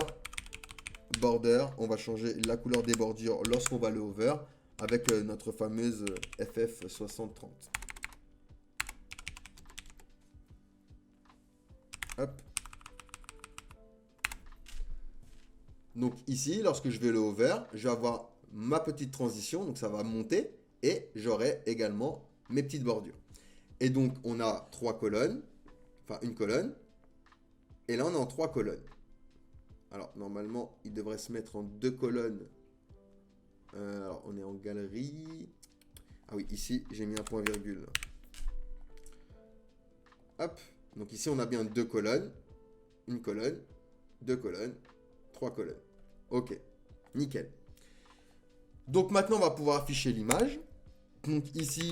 border, on va changer la couleur des bordures lorsqu'on va le over avec notre fameuse FF6030. Hop. Donc ici, lorsque je vais le over, je vais avoir ma petite transition, donc ça va monter, et j'aurai également mes petites bordures. Et donc on a 3 colonnes, enfin une colonne, et là on est en 3 colonnes. Alors normalement, il devrait se mettre en 2 colonnes. Alors on est en galerie. Ah oui, ici j'ai mis un point virgule. Hop, donc ici on a bien 2 colonnes, une colonne, 2 colonnes, 3 colonnes. Ok, nickel. Donc maintenant, on va pouvoir afficher l'image. Donc ici,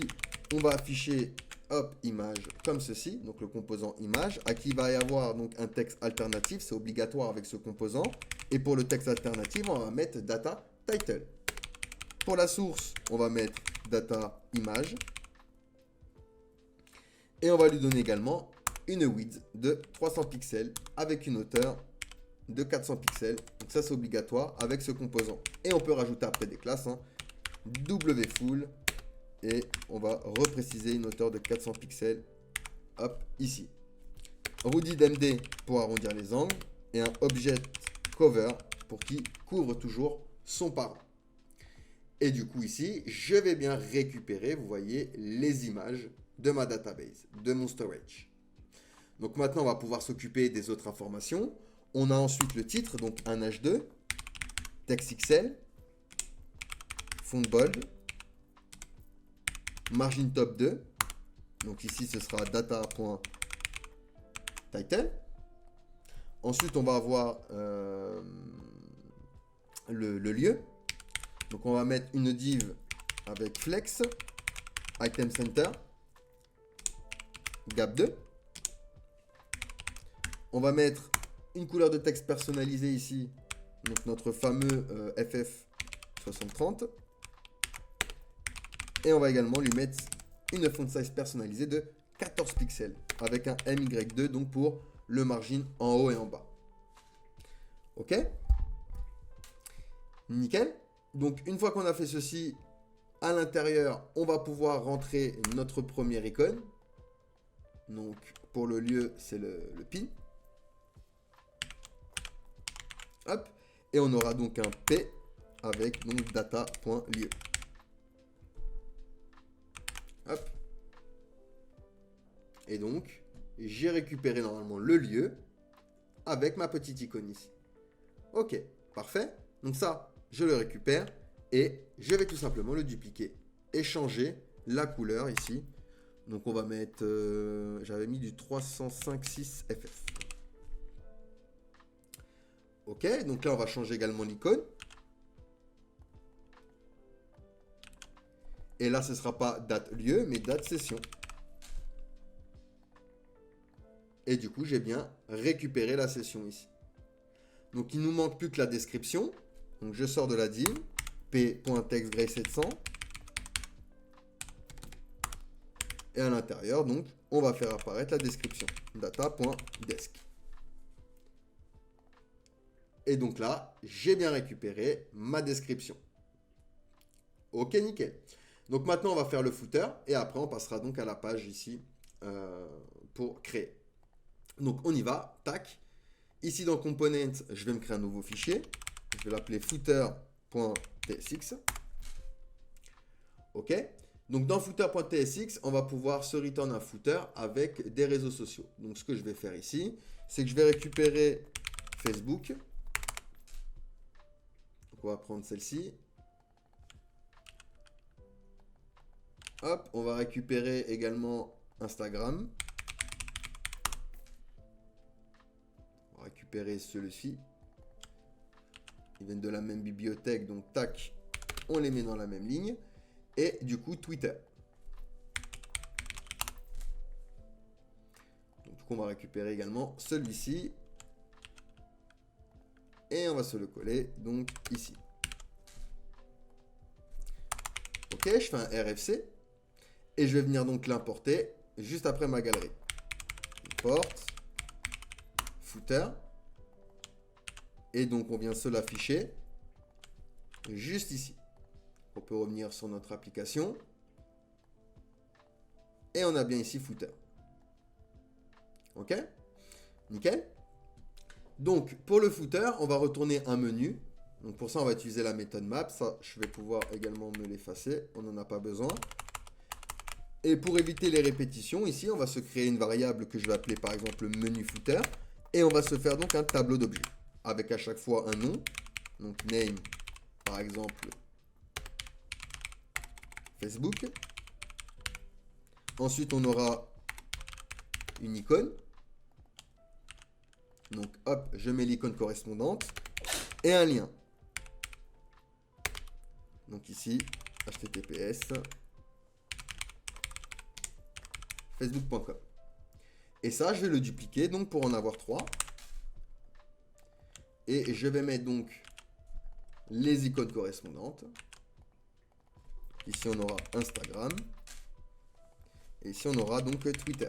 on va afficher, hop, image comme ceci. Donc le composant image, à qui il va y avoir donc un texte alternatif. C'est obligatoire avec ce composant. Et pour le texte alternatif, on va mettre data title. Pour la source, on va mettre data image. Et on va lui donner également une width de 300 pixels avec une hauteur de 400 pixels. Donc ça c'est obligatoire avec ce composant. Et on peut rajouter après des classes, hein, wfull, et on va repréciser une hauteur de 400 pixels, hop, ici. RootedMD pour arrondir les angles et un object cover pour qui couvre toujours son parent. Et du coup ici, je vais bien récupérer, vous voyez, les images de ma database, de mon storage. Donc maintenant, on va pouvoir s'occuper des autres informations. On a ensuite le titre, donc un H2, TextXL, font bold, margin top 2. Donc ici, ce sera data.title. Ensuite, on va avoir le lieu. Donc on va mettre une div avec flex, item center, gap 2. On va mettre une couleur de texte personnalisée ici, donc notre fameux FF6030. Et on va également lui mettre une font size personnalisée de 14 pixels avec un MY2 donc pour le margin en haut et en bas. Ok? Nickel. Donc une fois qu'on a fait ceci, à l'intérieur, on va pouvoir rentrer notre première icône. Donc pour le lieu, c'est le pin. Hop. Et on aura donc un P avec donc data.lieu. Hop. Et donc, j'ai récupéré normalement le lieu avec ma petite icône ici. Ok, parfait. Donc ça, je le récupère et je vais tout simplement le dupliquer et changer la couleur ici. Donc on va mettre, j'avais mis du 305.6 FF. Ok, donc là on va changer également l'icône. Et là ce ne sera pas date lieu, mais date session. Et du coup j'ai bien récupéré la session ici. Donc il nous manque plus que la description. Donc je sors de la div, p.textgray700. Et à l'intérieur, donc, on va faire apparaître la description. Data.desk. Et donc là, j'ai bien récupéré ma description. Ok, nickel. Donc maintenant, on va faire le footer. Et après, on passera donc à la page ici pour créer. Donc on y va. Tac. Ici dans Component, je vais me créer un nouveau fichier. Je vais l'appeler footer.tsx. Ok. Donc dans footer.tsx, on va pouvoir se return un footer avec des réseaux sociaux. Donc ce que je vais faire ici, c'est que je vais récupérer Facebook. Donc on va prendre celle-ci. Hop, on va récupérer également Instagram. On va récupérer celui-ci. Ils viennent de la même bibliothèque, donc tac, on les met dans la même ligne. Et du coup, Twitter. Donc, du coup, on va récupérer également celui-ci. Et on va se le coller, donc ici. Ok, je fais un RFC. Et je vais venir donc l'importer juste après ma galerie. Import. Footer. Et donc, on vient se l'afficher juste ici. On peut revenir sur notre application. Et on a bien ici footer. Ok? Nickel. Donc, pour le footer, on va retourner un menu. Donc, pour ça, on va utiliser la méthode map. Ça, je vais pouvoir également me l'effacer. On n'en a pas besoin. Et pour éviter les répétitions, ici, on va se créer une variable que je vais appeler par exemple menu footer. Et on va se faire donc un tableau d'objets. Avec à chaque fois un nom. Donc, name, par exemple, Facebook. Ensuite, on aura une icône. Donc, hop, je mets l'icône correspondante. Et un lien. Donc ici, https facebook.com. Et ça, je vais le dupliquer donc pour en avoir 3. Et je vais mettre donc les icônes correspondantes. Ici, on aura Instagram. Et ici, on aura donc Twitter.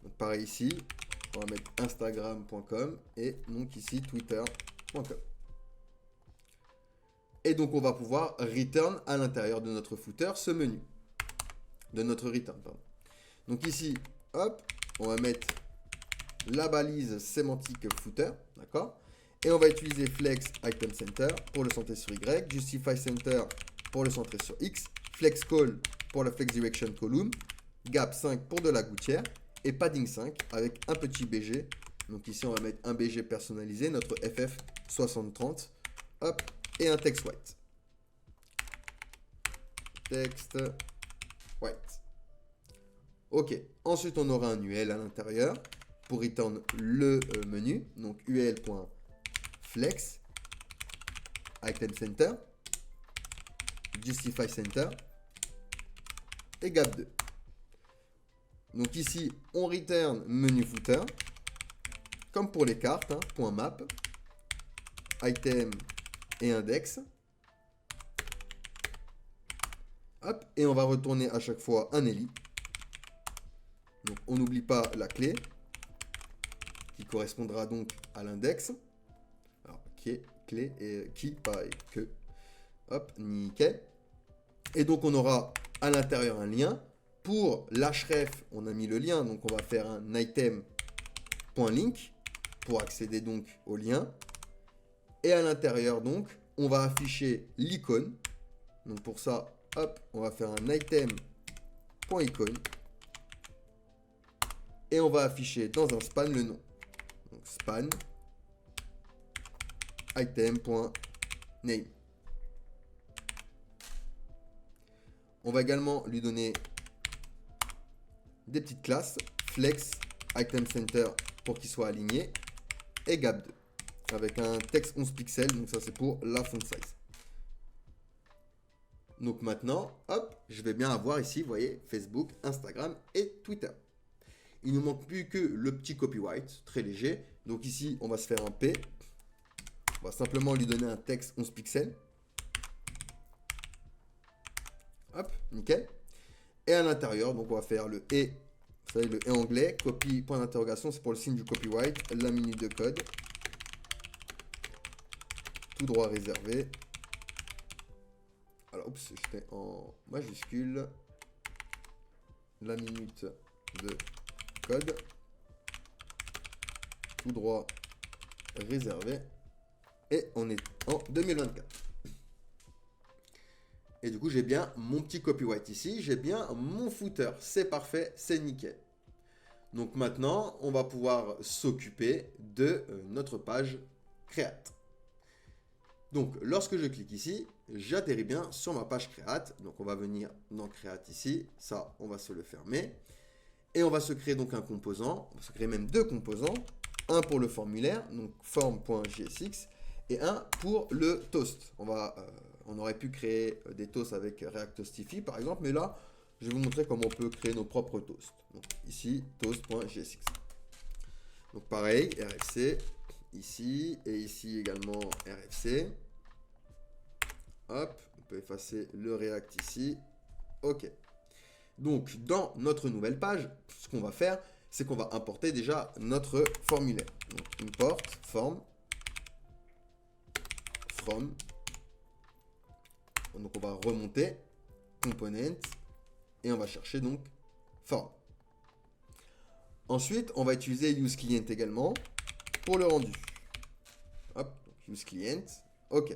Donc pareil ici, on va mettre instagram.com et donc ici twitter.com. Et donc on va pouvoir return à l'intérieur de notre footer ce menu. De notre return, pardon. Donc ici, hop, on va mettre la balise sémantique footer, d'accord? Et on va utiliser flex item center pour le centrer sur Y, justify center pour le centrer sur X, flex call pour la flex direction column, gap 5 pour de la gouttière et padding 5 avec un petit BG. Donc ici, on va mettre un BG personnalisé, notre FF 6030, hop, et un text white. Text white. Ok, ensuite on aura un UL à l'intérieur pour return le menu, donc ul.flex item center, justify center et gap 2. Donc ici, on return menu footer, comme pour les cartes, hein, .map, item et index. Hop, et on va retourner à chaque fois un eli. Donc on n'oublie pas la clé qui correspondra donc à l'index. Alors qui est clé et qui pareil que. Hop, nickel. Et donc on aura à l'intérieur un lien. Pour l'href, on a mis le lien, donc on va faire un item.link pour accéder donc au lien. Et à l'intérieur donc, on va afficher l'icône. Donc pour ça, hop, on va faire un item.icône. Et on va afficher dans un span le nom. Donc span item.name. On va également lui donner des petites classes, flex, item center pour qu'il soit aligné, et gap2 avec un texte 11 pixels, donc ça c'est pour la font size. Donc maintenant, hop, je vais bien avoir ici, vous voyez, Facebook, Instagram et Twitter. Il ne nous manque plus que le petit copyright, très léger. Donc ici, on va se faire un P. On va simplement lui donner un texte 11 pixels. Hop, nickel. Et à l'intérieur, donc on va faire le et, vous savez, le et anglais, copy, point d'interrogation, c'est pour le signe du copyright, la minute de code, tout droit réservé. Alors, oups, j'étais en majuscule, la minute de code, tout droit réservé, et on est en 2024. Et du coup, j'ai bien mon petit copyright ici, j'ai bien mon footer. C'est parfait, c'est nickel. Donc maintenant, on va pouvoir s'occuper de notre page Create. Donc, lorsque je clique ici, j'atterris bien sur ma page Create. Donc, on va venir dans Create ici. Ça, on va se le fermer. Et on va se créer donc un composant. On va se créer même deux composants. Un pour le formulaire, donc form.jsx, et un pour le toast. On aurait pu créer des toasts avec React Toastify par exemple, mais là, je vais vous montrer comment on peut créer nos propres toasts. Donc ici, toast.jsx. Donc pareil, RFC, ici, et ici également RFC. Hop, on peut effacer le React ici. Ok. Donc dans notre nouvelle page, ce qu'on va faire, c'est qu'on va importer déjà notre formulaire. Donc import form from. Donc on va remonter component et on va chercher donc form. Ensuite, on va utiliser useClient également pour le rendu. Hop, useClient, ok.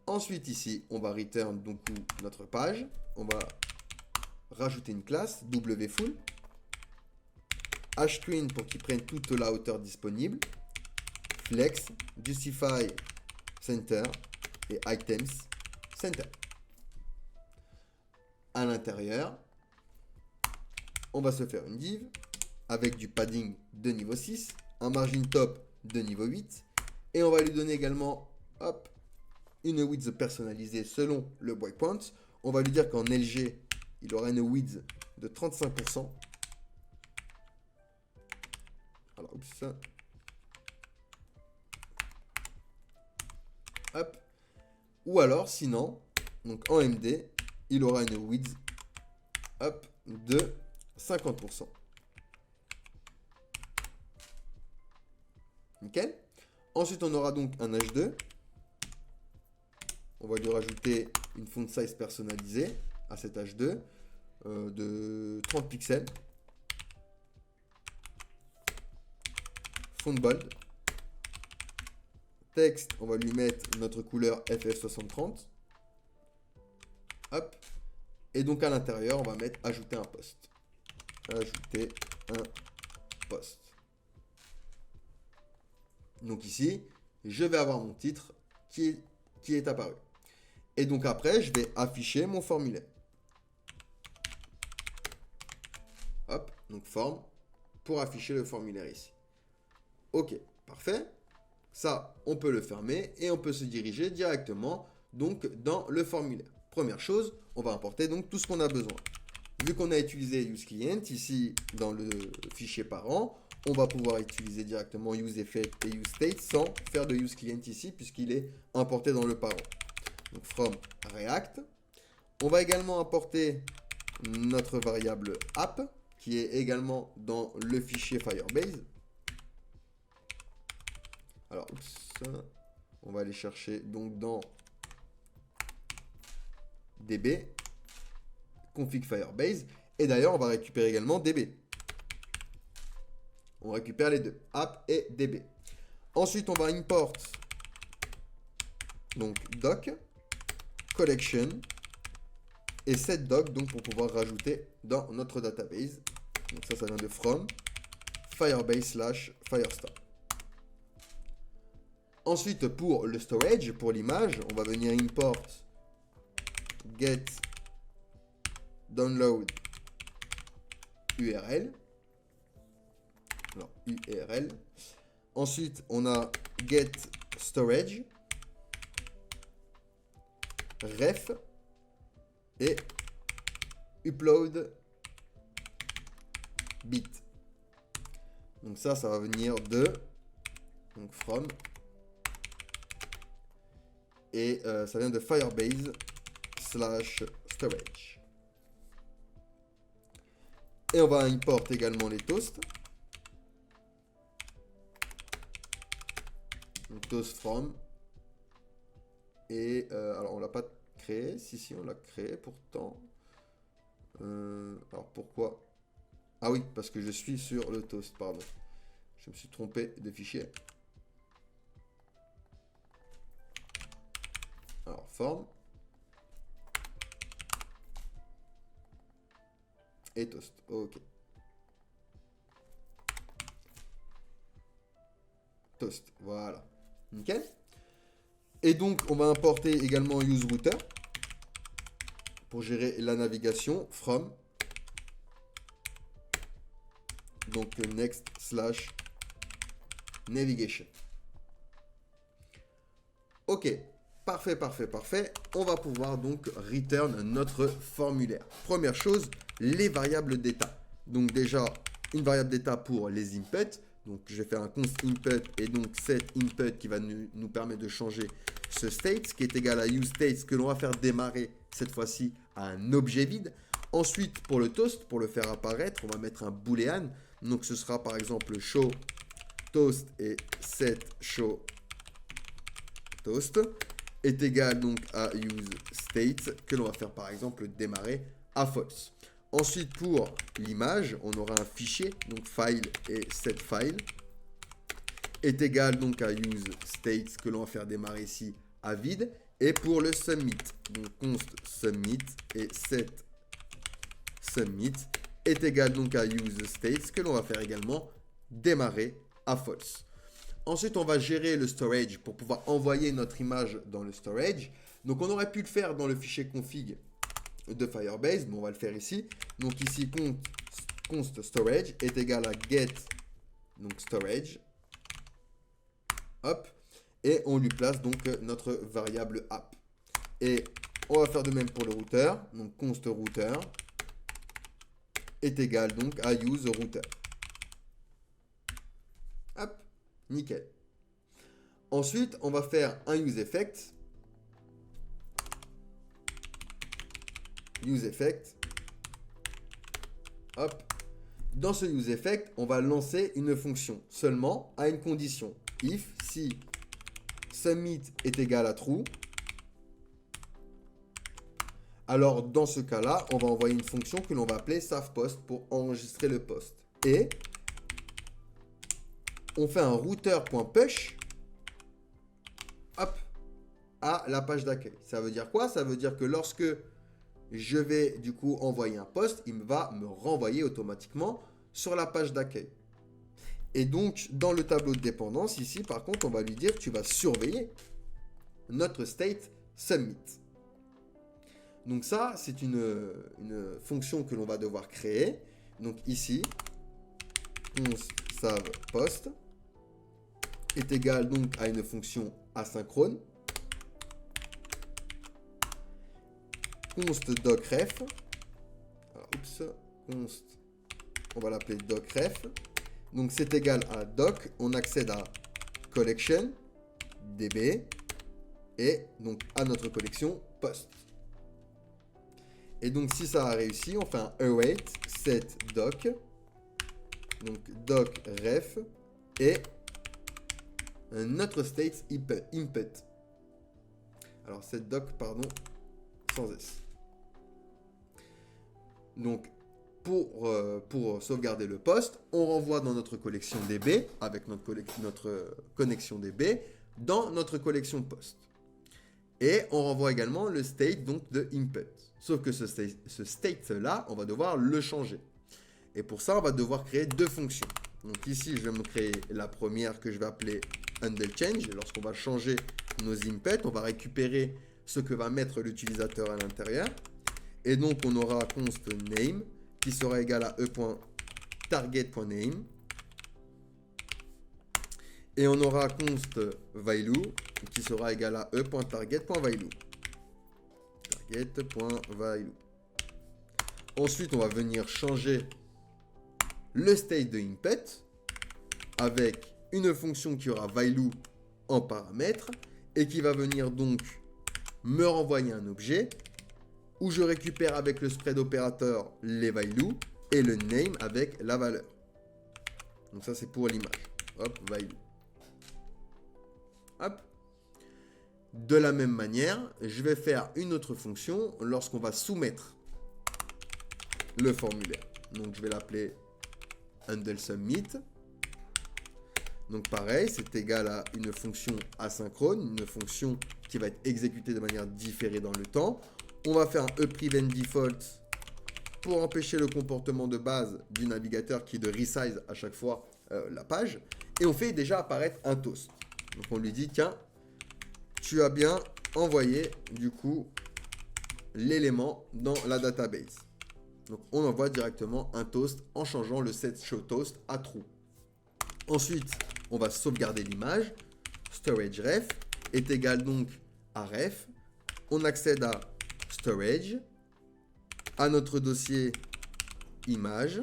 Ensuite ici, on va return donc notre page. On va rajouter une classe wfull, hscreen pour qu'il prenne toute la hauteur disponible, flex, justify center et items center. À l'intérieur, on va se faire une div avec du padding de niveau 6, un margin top de niveau 8 et on va lui donner également hop, une width personnalisée selon le breakpoint. On va lui dire qu'en LG, il aura une width de 35%. Alors, oups. Hop. Ou alors, sinon, donc en MD, il aura une width hop, de 50%. Nickel. Ensuite, on aura donc un H2. On va lui rajouter une font size personnalisée à cet H2 de 30 pixels. Font bold. Texte, on va lui mettre notre couleur FF6030. Hop. Et donc à l'intérieur, on va mettre ajouter un post. Ajouter un post. Donc ici, je vais avoir mon titre qui est apparu. Et donc après, je vais afficher mon formulaire. Hop, donc forme pour afficher le formulaire ici. Ok, parfait. Ça, on peut le fermer et on peut se diriger directement donc dans le formulaire. Première chose, on va importer donc tout ce qu'on a besoin. Vu qu'on a utilisé useClient ici dans le fichier parent, on va pouvoir utiliser directement useEffect et useState sans faire de useClient ici puisqu'il est importé dans le parent. Donc from React, On va également importer notre variable app qui est également dans le fichier Firebase. Alors, on va aller chercher donc dans DB, config Firebase. Et d'ailleurs, on va récupérer également DB. On récupère les deux, app et DB. Ensuite, on va import donc doc, collection et set doc donc pour pouvoir rajouter dans notre database. Donc ça vient de from firebase/firestar. Ensuite, pour le storage, pour l'image, on va venir import get download URL. Alors, URL. Ensuite, on a get storage, ref et upload bit. Donc ça va venir de donc from et ça vient de Firebase/storage. Et on va importer également les toasts. Donc toast from. Et alors on l'a pas créé. Si, on l'a créé pourtant. Alors pourquoi? Ah oui, parce que je suis sur le toast, pardon. Je me suis trompé de fichier. Alors, form. Et toast. Ok. Toast. Voilà. Nickel. Et donc, on va importer également useRouter pour gérer la navigation from. Donc, next/navigation. Ok. Parfait, parfait, parfait. On va pouvoir donc return notre formulaire. Première chose, les variables d'état. Donc déjà, une variable d'état pour les inputs. Donc je vais faire un const input et donc set input qui va nous permettre de changer ce state, qui est égal à useState, que l'on va faire démarrer cette fois-ci à un objet vide. Ensuite, pour le toast, pour le faire apparaître, on va mettre un boolean. Donc ce sera par exemple show toast et set show toast est égal donc à useState que l'on va faire par exemple démarrer à false. Ensuite pour l'image, on aura un fichier, donc file et setFile est égal donc à useState que l'on va faire démarrer ici à vide. Et pour le submit, donc const submit et set submit est égal donc à useState que l'on va faire également démarrer à false. Ensuite, on va gérer le storage pour pouvoir envoyer notre image dans le storage. Donc, on aurait pu le faire dans le fichier config de Firebase, mais on va le faire ici. Donc, ici, const storage est égal à get donc storage. Hop. Et on lui place donc notre variable app. Et on va faire de même pour le routeur. Donc, const router est égal donc à useRouter. Hop. Nickel. Ensuite, on va faire un useEffect. useEffect. Hop. Dans ce useEffect, on va lancer une fonction seulement à une condition. If, si submit est égal à true, alors dans ce cas-là, on va envoyer une fonction que l'on va appeler savePost pour enregistrer le post. Et on fait un router.push hop, à la page d'accueil. Ça veut dire quoi? Ça veut dire que lorsque je vais du coup envoyer un post, il va me renvoyer automatiquement sur la page d'accueil. Et donc, dans le tableau de dépendance, ici, par contre, on va lui dire tu vas surveiller notre state submit. Donc ça, c'est une fonction que l'on va devoir créer. Donc ici, const savePost est égal donc à une fonction asynchrone. Const docref. Alors, const, on va l'appeler docref. Donc c'est égal à doc. On accède à collection, db, et donc à notre collection post. Et donc, si ça a réussi, on fait un await set doc. Donc, doc ref et notre state input. Alors, set doc, pardon, sans S. Donc, pour sauvegarder le poste, on renvoie dans notre collection DB, avec notre connexion DB, dans notre collection post. Et on renvoie également le state donc de input. Sauf que ce state-là, on va devoir le changer. Et pour ça, on va devoir créer deux fonctions. Donc ici, je vais me créer la première que je vais appeler handleChange. Lorsqu'on va changer nos inputs, on va récupérer ce que va mettre l'utilisateur à l'intérieur. Et donc, on aura const name qui sera égal à e.target.name. Et on aura const value qui sera égal à e.target.value. Target.value. Ensuite, on va venir changer le state de input avec une fonction qui aura value en paramètre et qui va venir donc me renvoyer un objet où je récupère avec le spread opérateur les values et le name avec la valeur. Donc ça, c'est pour l'image. Hop, value. Hop. De la même manière, je vais faire une autre fonction lorsqu'on va soumettre le formulaire. Donc, je vais l'appeler handleSubmit. Donc, pareil, c'est égal à une fonction asynchrone, une fonction qui va être exécutée de manière différée dans le temps. On va faire un ePreventDefault pour empêcher le comportement de base du navigateur qui est de resize à chaque fois la page. Et on fait déjà apparaître un toast. Donc, on lui dit, tiens, tu as bien envoyé, du coup, l'élément dans la database. Donc, on envoie directement un toast en changeant le setShowToast à true. Ensuite, on va sauvegarder l'image. StorageRef est égal donc à ref. On accède à storage, à notre dossier image,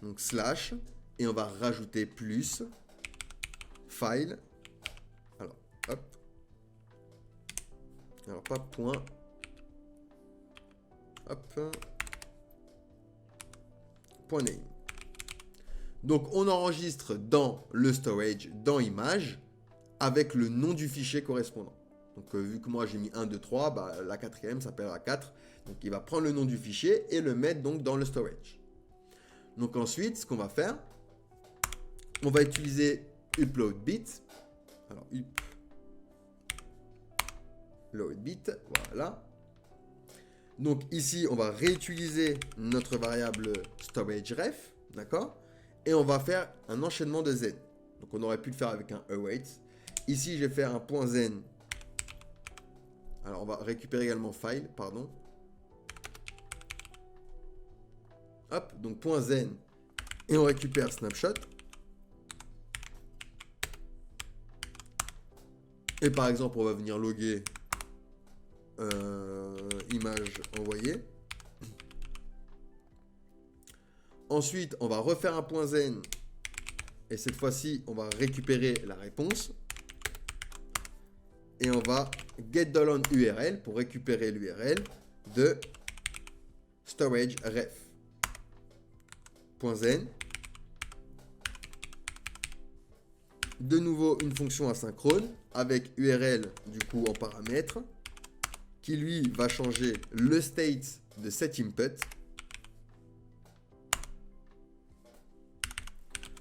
donc slash, et on va rajouter plus file. Alors, hop. Alors, pas point. Hop. Point name. Donc, on enregistre dans le storage, dans image, avec le nom du fichier correspondant. Donc, vu que moi j'ai mis 1, 2, 3, bah, la quatrième s'appellera 4. Donc, il va prendre le nom du fichier et le mettre donc dans le storage. Donc, ensuite, ce qu'on va faire, on va utiliser uploadBit. Alors, uploadBit, voilà. Donc, ici, on va réutiliser notre variable storageRef, d'accord? Et on va faire un enchaînement de zen. Donc, on aurait pu le faire avec un await. Ici, je vais faire un point zen. Alors, on va récupérer également file, pardon. Hop, donc point zen. Et on récupère snapshot. Et par exemple, on va venir loguer image envoyée. Ensuite, on va refaire un point zen. Et cette fois-ci, on va récupérer la réponse. Et on va get$URL pour récupérer l'URL de storageref. Point zen. De nouveau, une fonction asynchrone avec URL du coup en paramètre qui lui va changer le state de cet input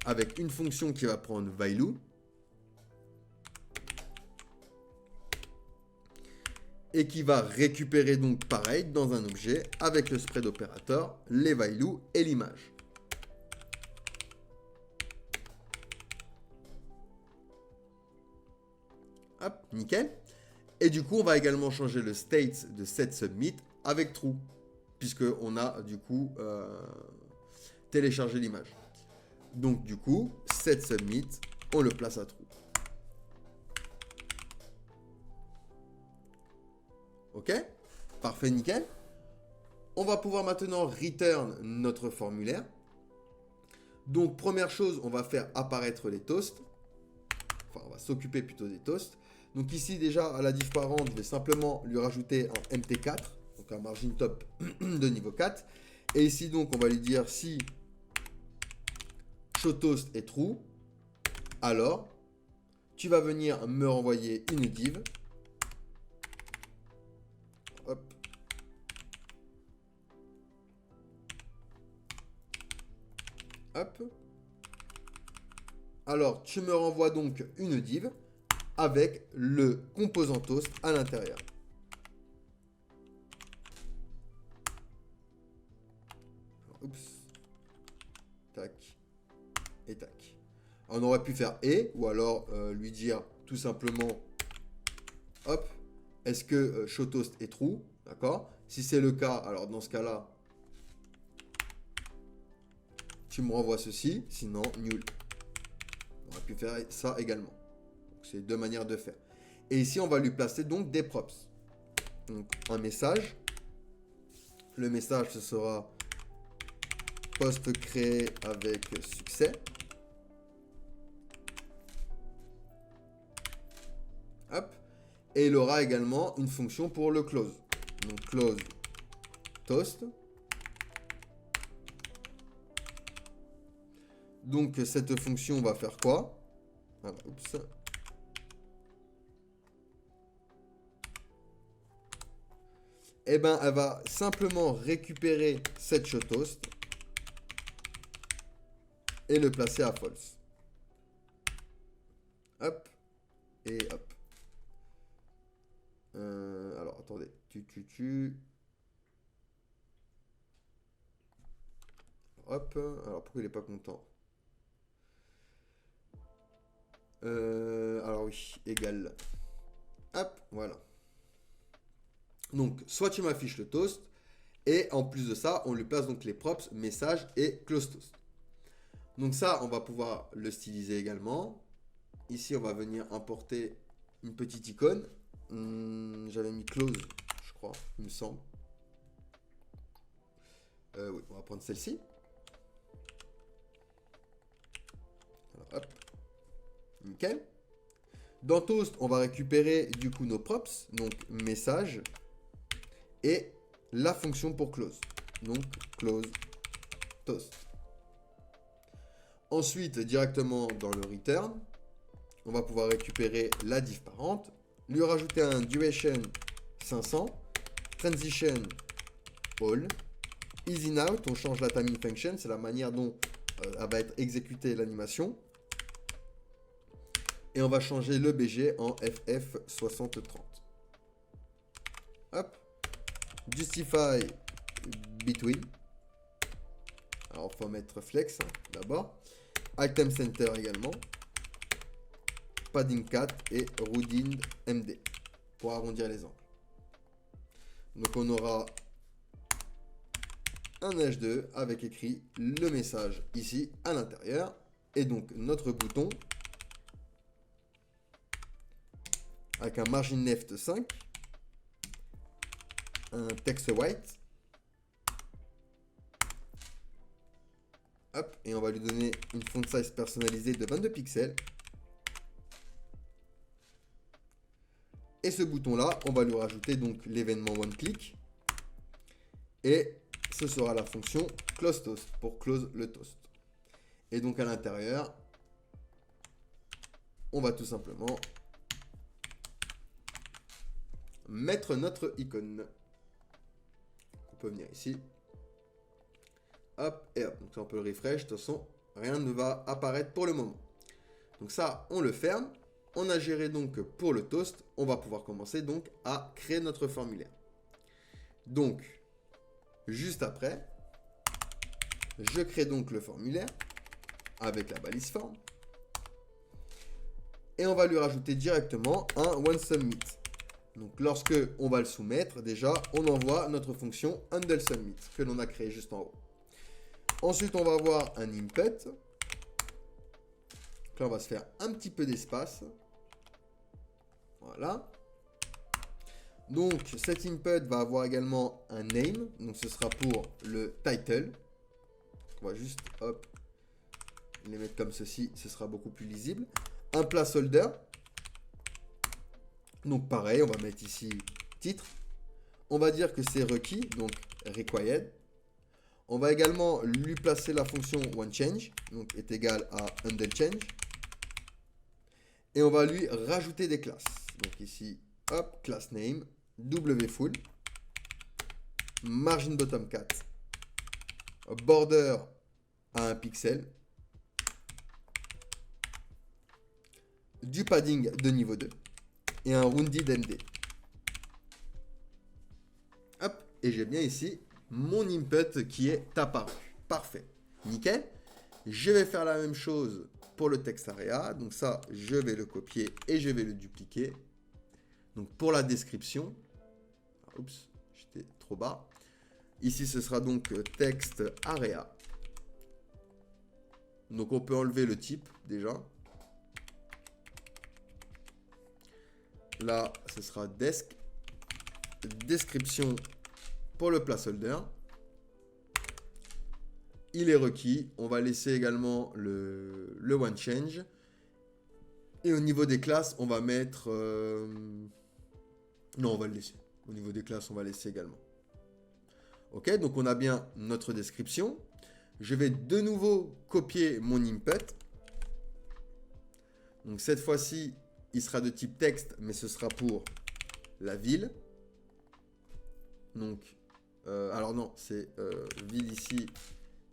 avec une fonction qui va prendre value et qui va récupérer donc pareil dans un objet avec le spread opérateur, les values et l'image. Hop, nickel. Et du coup, on va également changer le state de setSubmit avec true, puisqu'on a du coup téléchargé l'image. Donc du coup, setSubmit, on le place à true. Ok, parfait, nickel. On va pouvoir maintenant return notre formulaire. Donc première chose, on va faire apparaître les toasts. Enfin, on va s'occuper plutôt des toasts. Donc ici déjà, à la div parent, je vais simplement lui rajouter un MT4. donc un margin top de niveau 4. Et ici, donc, on va lui dire si showToast est true, alors tu vas venir me renvoyer une div. Hop. Hop. Alors, tu me renvoies donc une div avec le composant toast à l'intérieur. Oups. Tac. Et tac. On aurait pu faire et, ou alors lui dire tout simplement, hop, est-ce que showToast est true, d'accord? Si c'est le cas, alors dans ce cas-là, tu me renvoies ceci, sinon nul. On aurait pu faire ça également. C'est deux manières de faire. Et ici, on va lui placer donc des props. Donc un message. Le message, ce sera post créé avec succès. Hop. Et il aura également une fonction pour le close. Donc close toast. Donc cette fonction va faire quoi? Voilà, oups. Eh ben, elle va simplement récupérer cette showToast et le placer à false. Hop. Et hop. Alors, attendez. Hop. Alors, pourquoi il n'est pas content? Alors oui, égal. Hop, voilà. Donc, soit tu m'affiches le toast, et en plus de ça, on lui place donc les props, message et close toast. Donc ça, on va pouvoir le styliser également. Ici, on va venir importer une petite icône. J'avais mis close, je crois, il me semble. Oui, on va prendre celle-ci. Hop. Nickel. Dans Toast, on va récupérer du coup nos props, donc message, et la fonction pour close. Donc close Toast. Ensuite, directement dans le return, on va pouvoir récupérer la div parente, lui rajouter un duration 500, transition all, easy now, on change la timing function, c'est la manière dont elle va être exécutée l'animation. Et on va changer le BG en FF6030. Hop. Justify between. Alors, il faut mettre flex d'abord. Item center également. Padding 4 et rounding MD pour arrondir les angles. Donc, on aura un H2 avec écrit le message ici à l'intérieur. Et donc, notre bouton avec un margin left 5, un text white, hop, et on va lui donner une font size personnalisée de 22 pixels. Et ce bouton-là, on va lui rajouter donc l'événement one-click, et ce sera la fonction close toast pour close le toast. Et donc à l'intérieur, on va tout simplement mettre notre icône. On peut venir ici. Hop et hop. Donc ça, on peut le refresh. De toute façon, rien ne va apparaître pour le moment. Donc ça, on le ferme. On a géré donc pour le toast. On va pouvoir commencer donc à créer notre formulaire. Donc, juste après, je crée donc le formulaire avec la balise form. Et on va lui rajouter directement un onceSubmit. Donc, lorsque on va le soumettre, déjà, on envoie notre fonction handleSubmit que l'on a créé juste en haut. Ensuite, on va avoir un input. Donc là, on va se faire un petit peu d'espace. Voilà. Donc, cet input va avoir également un name. Donc, ce sera pour le title. On va juste, hop, les mettre comme ceci. Ce sera beaucoup plus lisible. Un placeholder. Donc pareil, on va mettre ici titre. On va dire que c'est requis, donc required. On va également lui placer la fonction onChange, donc est égal à UndleChange. Et on va lui rajouter des classes. Donc ici, hop, class name, wfull, margin bottom 4, border à 1 pixel, du padding de niveau 2 et un rounded MD. Hop, et j'ai bien ici mon input qui est apparu. Parfait, nickel. Je vais faire la même chose pour le text area. Donc ça, je vais le copier et je vais le dupliquer. Donc pour la description, oups, j'étais trop bas. Ici, ce sera donc text area. Donc on peut enlever le type déjà. Là, ce sera desk. Description pour le placeholder. Il est requis. On va laisser également le onChange. Et au niveau des classes, on va mettre... Non, on va le laisser. Au niveau des classes, on va laisser également. Ok, donc on a bien notre description. Je vais de nouveau copier mon input. Donc cette fois-ci, il sera de type texte, mais ce sera pour la ville. Donc, alors non, c'est ville ici.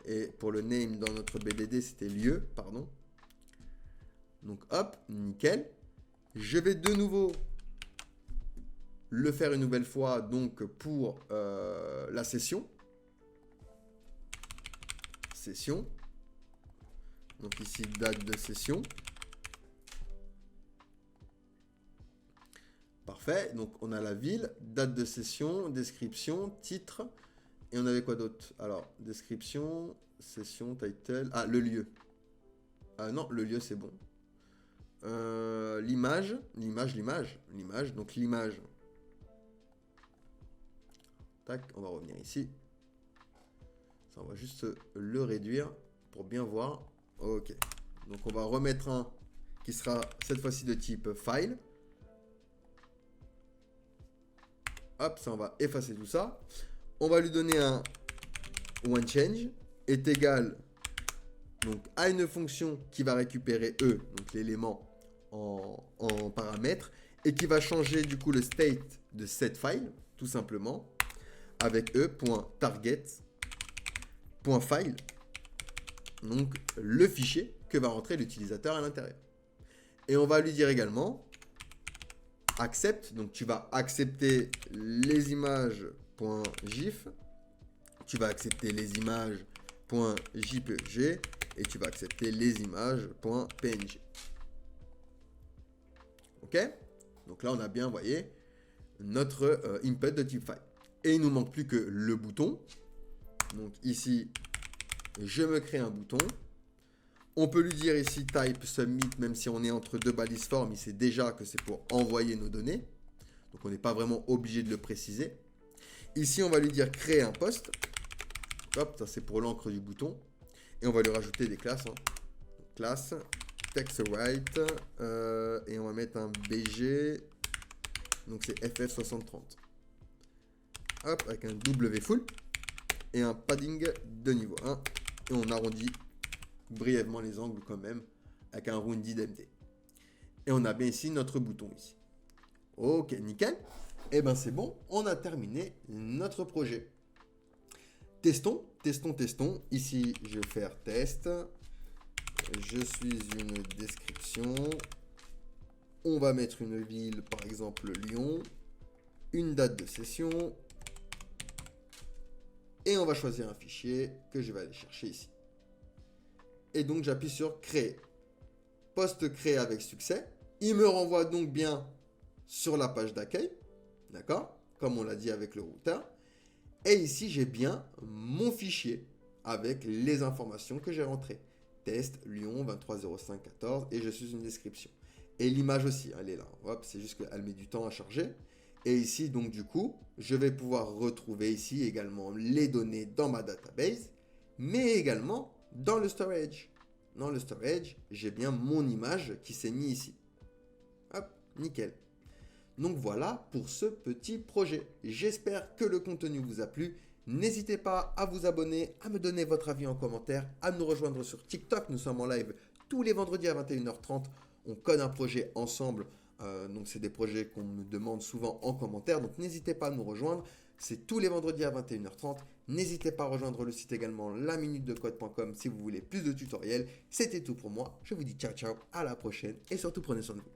Et pour le name dans notre BDD, c'était lieu, pardon. Donc hop, nickel. Je vais de nouveau le faire une nouvelle fois donc pour la session. Session. Donc ici, date de session. Parfait. Donc on a la ville, date de session, description, titre. Et on avait quoi d'autre? Alors, description, session, title. Ah, le lieu. Ah non, le lieu, c'est bon. L'image. Donc l'image. Tac, on va revenir ici. Ça, on va juste le réduire pour bien voir. Ok. Donc on va remettre un qui sera cette fois-ci de type file. Hop, ça, on va effacer tout ça. On va lui donner un onChange est égal donc, à une fonction qui va récupérer E, donc l'élément en paramètre, et qui va changer du coup le state de cette file, tout simplement, avec E.target.file, donc le fichier que va rentrer l'utilisateur à l'intérieur. Et on va lui dire également accept, donc tu vas accepter les images.gif, tu vas accepter les images.jpeg et tu vas accepter les images.png. Ok? Donc là, on a bien, vous voyez, notre input de type file. Et il nous manque plus que le bouton. Donc ici, je me crée un bouton. On peut lui dire ici type submit, même si on est entre deux balises formes, il sait déjà que c'est pour envoyer nos données. Donc on n'est pas vraiment obligé de le préciser. Ici, on va lui dire créer un post. Hop, ça c'est pour l'encre du bouton. Et on va lui rajouter des classes. Classe, text write, et on va mettre un BG. Donc c'est FF6030. Hop, avec un wfull et un padding de niveau 1. Et on arrondit brièvement les angles quand même avec un rounded MD. Et on a bien ici notre bouton ici. Ok, nickel. Et ben c'est bon, on a terminé notre projet. Testons. Ici, je vais faire test. Je suis une description. On va mettre une ville, par exemple Lyon. Une date de session. Et on va choisir un fichier que je vais aller chercher ici. Et donc, j'appuie sur créer. Poste créé avec succès. Il me renvoie donc bien sur la page d'accueil. D'accord? Comme on l'a dit avec le routeur. Et ici, j'ai bien mon fichier avec les informations que j'ai rentrées. Test, Lyon, 230514 et je suis une description. Et l'image aussi, elle est là. Hop, c'est juste qu'elle met du temps à charger. Et ici, donc du coup, je vais pouvoir retrouver ici également les données dans ma database, mais également dans le storage. Dans le storage, j'ai bien mon image qui s'est mise ici. Hop, nickel. Donc voilà pour ce petit projet. J'espère que le contenu vous a plu. N'hésitez pas à vous abonner, à me donner votre avis en commentaire, à nous rejoindre sur TikTok. Nous sommes en live tous les vendredis à 21h30. On code un projet ensemble. Donc c'est des projets qu'on me demande souvent en commentaire. Donc n'hésitez pas à nous rejoindre. C'est tous les vendredis à 21h30. N'hésitez pas à rejoindre le site également laminutedecode.com si vous voulez plus de tutoriels. C'était tout pour moi. Je vous dis ciao ciao, à la prochaine et surtout prenez soin de vous.